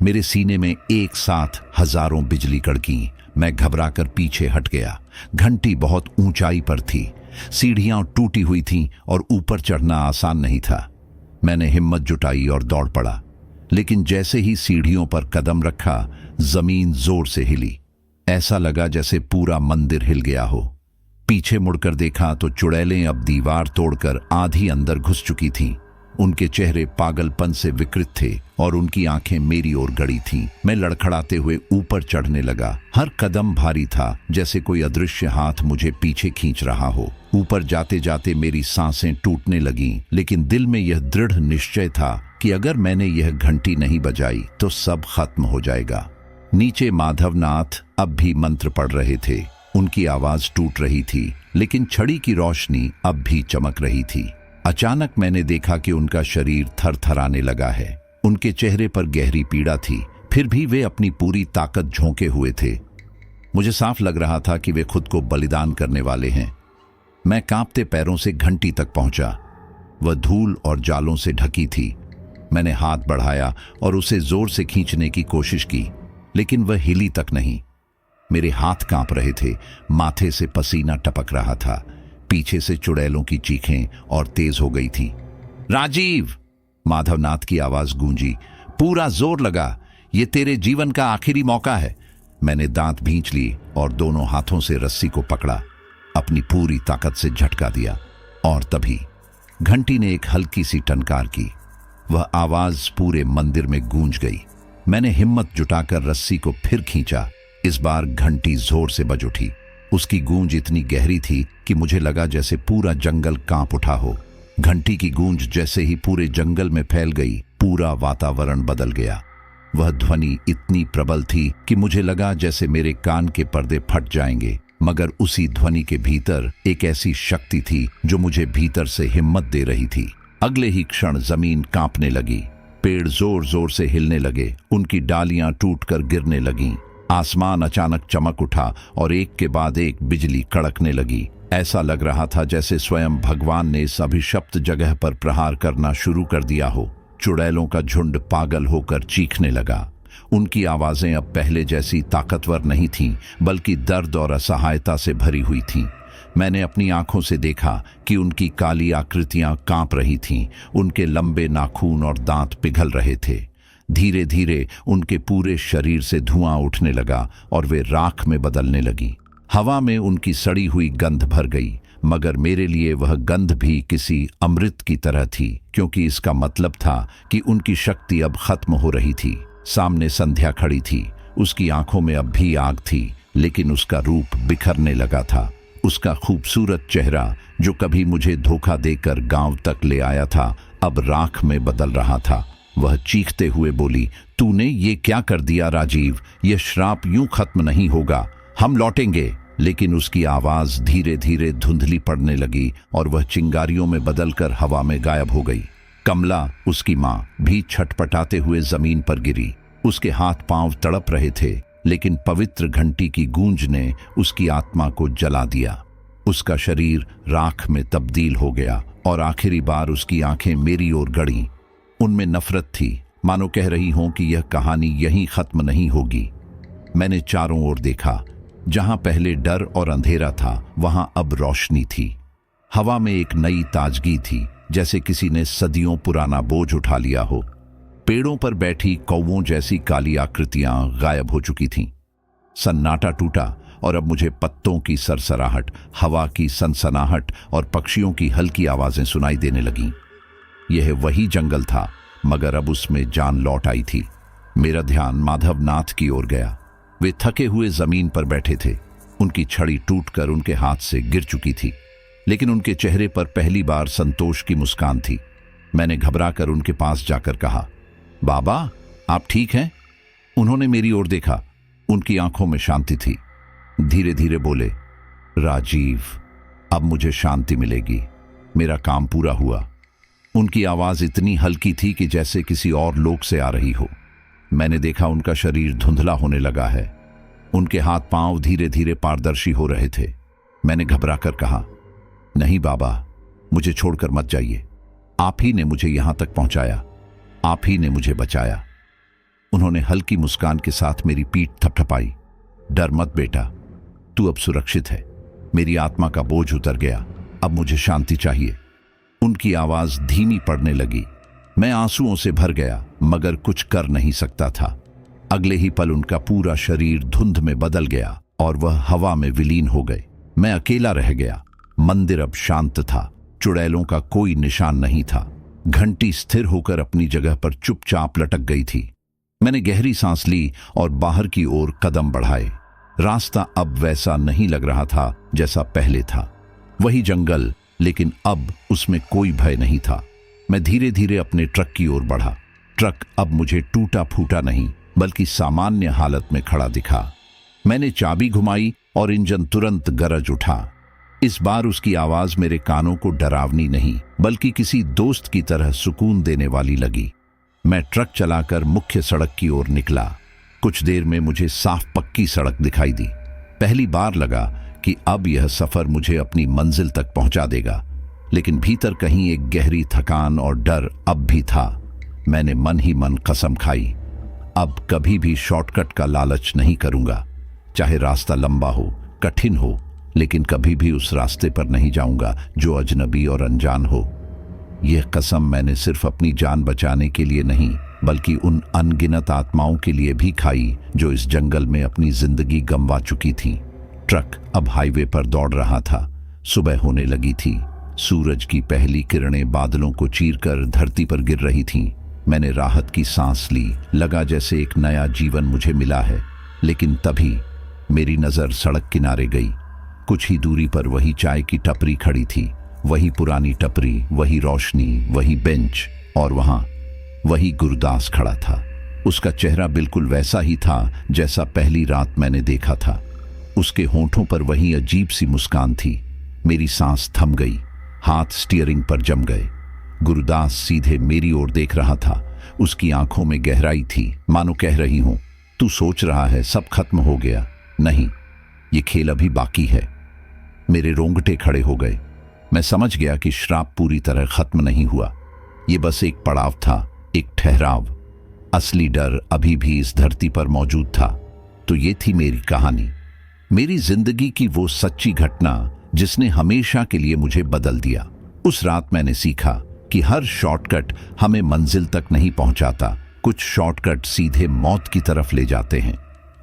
मेरे सीने में एक साथ हजारों बिजली कड़की। मैं घबराकर पीछे हट गया। घंटी बहुत ऊंचाई पर थी, सीढ़ियां टूटी हुई थीं और ऊपर चढ़ना आसान नहीं था। मैंने हिम्मत जुटाई और दौड़ पड़ा, लेकिन जैसे ही सीढ़ियों पर कदम रखा, जमीन जोर से हिली। ऐसा लगा जैसे पूरा मंदिर हिल गया हो। पीछे मुड़कर देखा तो चुड़ैलें अब दीवार तोड़कर आधी अंदर घुस चुकी थीं। उनके चेहरे पागलपन से विकृत थे और उनकी आंखें मेरी ओर गड़ी थीं। मैं लड़खड़ाते हुए ऊपर चढ़ने लगा। हर कदम भारी था, जैसे कोई अदृश्य हाथ मुझे पीछे खींच रहा हो। ऊपर जाते जाते मेरी सांसें टूटने लगीं, लेकिन दिल में यह दृढ़ निश्चय था कि अगर मैंने यह घंटी नहीं बजाई तो सब खत्म हो जाएगा। नीचे माधवनाथ अब भी मंत्र पढ़ रहे थे। उनकी आवाज टूट रही थी, लेकिन छड़ी की रोशनी अब भी चमक रही थी। अचानक मैंने देखा कि उनका शरीर थरथराने लगा है। उनके चेहरे पर गहरी पीड़ा थी, फिर भी वे अपनी पूरी ताकत झोंके हुए थे। मुझे साफ लग रहा था कि वे खुद को बलिदान करने वाले हैं। मैं कांपते पैरों से घंटी तक पहुंचा। वह धूल और जालों से ढकी थी। मैंने हाथ बढ़ाया और उसे जोर से खींचने की कोशिश की, लेकिन वह हिली तक नहीं। मेरे हाथ कांप रहे थे, माथे से पसीना टपक रहा था। पीछे से चुड़ैलों की चीखें और तेज हो गई थी। राजीव! माधवनाथ की आवाज गूंजी। पूरा जोर लगा, ये तेरे जीवन का आखिरी मौका है। मैंने दांत भींच ली और दोनों हाथों से रस्सी को पकड़ा, अपनी पूरी ताकत से झटका दिया। और तभी घंटी ने एक हल्की सी टनकार की। वह आवाज पूरे मंदिर में गूंज गई। मैंने हिम्मत जुटाकर रस्सी को फिर खींचा। इस बार घंटी जोर से बज उठी। उसकी गूंज इतनी गहरी थी कि मुझे लगा जैसे पूरा जंगल कांप उठा हो। घंटी की गूंज जैसे ही पूरे जंगल में फैल गई, पूरा वातावरण बदल गया। वह ध्वनि इतनी प्रबल थी कि मुझे लगा जैसे मेरे कान के पर्दे फट जाएंगे, मगर उसी ध्वनि के भीतर एक ऐसी शक्ति थी जो मुझे भीतर से हिम्मत दे रही थी। अगले ही क्षण जमीन कांपने लगी, पेड़ जोर जोर से हिलने लगे, उनकी डालियां टूटकर गिरने लगीं। आसमान अचानक चमक उठा और एक के बाद एक बिजली कड़कने लगी। ऐसा लग रहा था जैसे स्वयं भगवान ने इस अभिशप्त जगह पर प्रहार करना शुरू कर दिया हो। चुड़ैलों का झुंड पागल होकर चीखने लगा। उनकी आवाजें अब पहले जैसी ताकतवर नहीं थीं, बल्कि दर्द और असहायता से भरी हुई थीं। मैंने अपनी आंखों से देखा कि उनकी काली आकृतियां कांप रही थीं। उनके लंबे नाखून और दांत पिघल रहे थे। धीरे धीरे उनके पूरे शरीर से धुआं उठने लगा और वे राख में बदलने लगी। हवा में उनकी सड़ी हुई गंध भर गई, मगर मेरे लिए वह गंध भी किसी अमृत की तरह थी, क्योंकि इसका मतलब था कि उनकी शक्ति अब खत्म हो रही थी। सामने संध्या खड़ी थी। उसकी आंखों में अब भी आग थी, लेकिन उसका रूप बिखरने लगा था। उसका खूबसूरत चेहरा, जो कभी मुझे धोखा देकर गांव तक ले आया था, अब राख में बदल रहा था। वह चीखते हुए बोली, तूने ये क्या कर दिया राजीव? यह श्राप यूं खत्म नहीं होगा, हम लौटेंगे। लेकिन उसकी आवाज धीरे धीरे धुंधली पड़ने लगी और वह चिंगारियों में बदलकर हवा में गायब हो गई। कमला, उसकी मां, भी छटपटाते हुए जमीन पर गिरी। उसके हाथ पांव तड़प रहे थे, लेकिन पवित्र घंटी की गूंज ने उसकी आत्मा को जला दिया। उसका शरीर राख में तब्दील हो गया और आखिरी बार उसकी आंखें मेरी ओर गड़ीं। उनमें नफरत थी, मानो कह रही हों कि यह कहानी यहीं खत्म नहीं होगी। मैंने चारों ओर देखा। जहां पहले डर और अंधेरा था, वहां अब रोशनी थी। हवा में एक नई ताजगी थी, जैसे किसी ने सदियों पुराना बोझ उठा लिया हो। पेड़ों पर बैठी कौवों जैसी काली आकृतियां गायब हो चुकी थीं। सन्नाटा टूटा और अब मुझे पत्तों की सरसराहट, हवा की सनसनाहट और पक्षियों की हल्की आवाजें सुनाई देने लगीं। यह वही जंगल था, मगर अब उसमें जान लौट आई थी। मेरा ध्यान माधवनाथ की ओर गया। वे थके हुए जमीन पर बैठे थे। उनकी छड़ी टूटकर उनके हाथ से गिर चुकी थी, लेकिन उनके चेहरे पर पहली बार संतोष की मुस्कान थी। मैंने घबराकर उनके पास जाकर कहा, बाबा, आप ठीक हैं? उन्होंने मेरी ओर देखा। उनकी आंखों में शांति थी। धीरे धीरे बोले, राजीव, अब मुझे शांति मिलेगी। मेरा काम पूरा हुआ। उनकी आवाज इतनी हल्की थी कि जैसे किसी और लोक से आ रही हो। मैंने देखा उनका शरीर धुंधला होने लगा है। उनके हाथ पांव धीरे धीरे पारदर्शी हो रहे थे। मैंने घबरा कर कहा, नहीं बाबा, मुझे छोड़कर मत जाइए। आप ही ने मुझे यहां तक पहुंचाया, आप ही ने मुझे बचाया। उन्होंने हल्की मुस्कान के साथ मेरी पीठ थपथपाई। डर मत बेटा, तू अब सुरक्षित है। मेरी आत्मा का बोझ उतर गया, अब मुझे शांति चाहिए। उनकी आवाज धीमी पड़ने लगी। मैं आंसुओं से भर गया, मगर कुछ कर नहीं सकता था। अगले ही पल उनका पूरा शरीर धुंध में बदल गया और वह हवा में विलीन हो गए। मैं अकेला रह गया। मंदिर अब शांत था। चुड़ैलों का कोई निशान नहीं था। घंटी स्थिर होकर अपनी जगह पर चुपचाप लटक गई थी। मैंने गहरी सांस ली और बाहर की ओर कदम बढ़ाए। रास्ता अब वैसा नहीं लग रहा था जैसा पहले था। वही जंगल, लेकिन अब उसमें कोई भय नहीं था। मैं धीरे धीरे अपने ट्रक की ओर बढ़ा। ट्रक अब मुझे टूटा फूटा नहीं, बल्कि सामान्य हालत में खड़ा दिखा। मैंने चाबी घुमाई और इंजन तुरंत गरज उठा। इस बार उसकी आवाज मेरे कानों को डरावनी नहीं, बल्कि किसी दोस्त की तरह सुकून देने वाली लगी। मैं ट्रक चलाकर मुख्य सड़क की ओर निकला। कुछ देर में मुझे साफ पक्की सड़क दिखाई दी। पहली बार लगा कि अब यह सफर मुझे अपनी मंजिल तक पहुंचा देगा, लेकिन भीतर कहीं एक गहरी थकान और डर अब भी था। मैंने मन ही मन कसम खाई, अब कभी भी शॉर्टकट का लालच नहीं करूंगा। चाहे रास्ता लंबा हो, कठिन हो, लेकिन कभी भी उस रास्ते पर नहीं जाऊंगा जो अजनबी और अनजान हो। यह कसम मैंने सिर्फ अपनी जान बचाने के लिए नहीं, बल्कि उन अनगिनत आत्माओं के लिए भी खाई जो इस जंगल में अपनी जिंदगी गंवा चुकी थी। ट्रक अब हाईवे पर दौड़ रहा था। सुबह होने लगी थी। सूरज की पहली किरणें बादलों को चीरकर धरती पर गिर रही थीं। मैंने राहत की सांस ली। लगा जैसे एक नया जीवन मुझे मिला है। लेकिन तभी मेरी नजर सड़क किनारे गई। कुछ ही दूरी पर वही चाय की टपरी खड़ी थी। वही पुरानी टपरी, वही रोशनी, वही बेंच, और वहां वही गुरदास खड़ा था। उसका चेहरा बिल्कुल वैसा ही था जैसा पहली रात मैंने देखा था। उसके होंठों पर वही अजीब सी मुस्कान थी। मेरी सांस थम गई, हाथ स्टीयरिंग पर जम गए। गुरदास सीधे मेरी ओर देख रहा था। उसकी आंखों में गहराई थी, मानो कह रही हूं, तू सोच रहा है सब खत्म हो गया। नहीं, ये खेल अभी बाकी है। मेरे रोंगटे खड़े हो गए। मैं समझ गया कि श्राप पूरी तरह खत्म नहीं हुआ। ये बस एक पड़ाव था, एक ठहराव। असली डर अभी भी इस धरती पर मौजूद था। तो ये थी मेरी कहानी, मेरी जिंदगी की वो सच्ची घटना जिसने हमेशा के लिए मुझे बदल दिया। उस रात मैंने सीखा कि हर शॉर्टकट हमें मंजिल तक नहीं पहुंचाता। कुछ शॉर्टकट सीधे मौत की तरफ ले जाते हैं।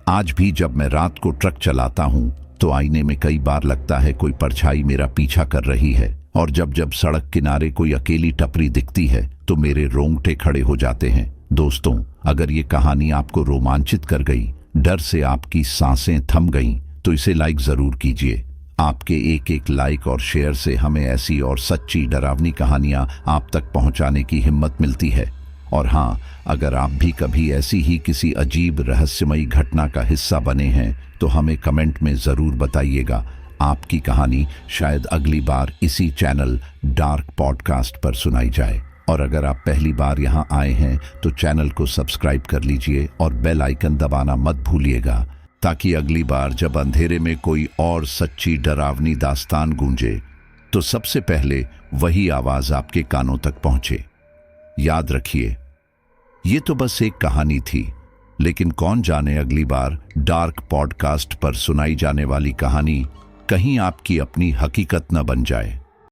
आज भी जब मैं रात को ट्रक चलाता हूं तो आईने में कई बार लगता है कोई परछाई मेरा पीछा कर रही है। और जब जब सड़क किनारे कोई अकेली टपरी दिखती है तो मेरे रोंगटे खड़े हो जाते हैं। दोस्तों, अगर ये कहानी आपको रोमांचित कर गई, डर से आपकी सांसें थम गईं, तो इसे लाइक जरूर कीजिए। आपके एक एक लाइक और शेयर से हमें ऐसी और सच्ची डरावनी कहानियां आप तक पहुंचाने की हिम्मत मिलती है। और हाँ, अगर आप भी कभी ऐसी ही किसी अजीब रहस्यमयी घटना का हिस्सा बने हैं तो हमें कमेंट में ज़रूर बताइएगा। आपकी कहानी शायद अगली बार इसी चैनल डार्क पॉडकास्ट पर सुनाई जाए। और अगर आप पहली बार यहाँ आए हैं तो चैनल को सब्सक्राइब कर लीजिए और बेल आइकन दबाना मत भूलिएगा, ताकि अगली बार जब अंधेरे में कोई और सच्ची डरावनी दास्तान गूंजे तो सबसे पहले वही आवाज़ आपके कानों तक पहुंचे। याद रखिए, ये तो बस एक कहानी थी, लेकिन कौन जाने अगली बार डार्क पॉडकास्ट पर सुनाई जाने वाली कहानी कहीं आपकी अपनी हकीकत न बन जाए।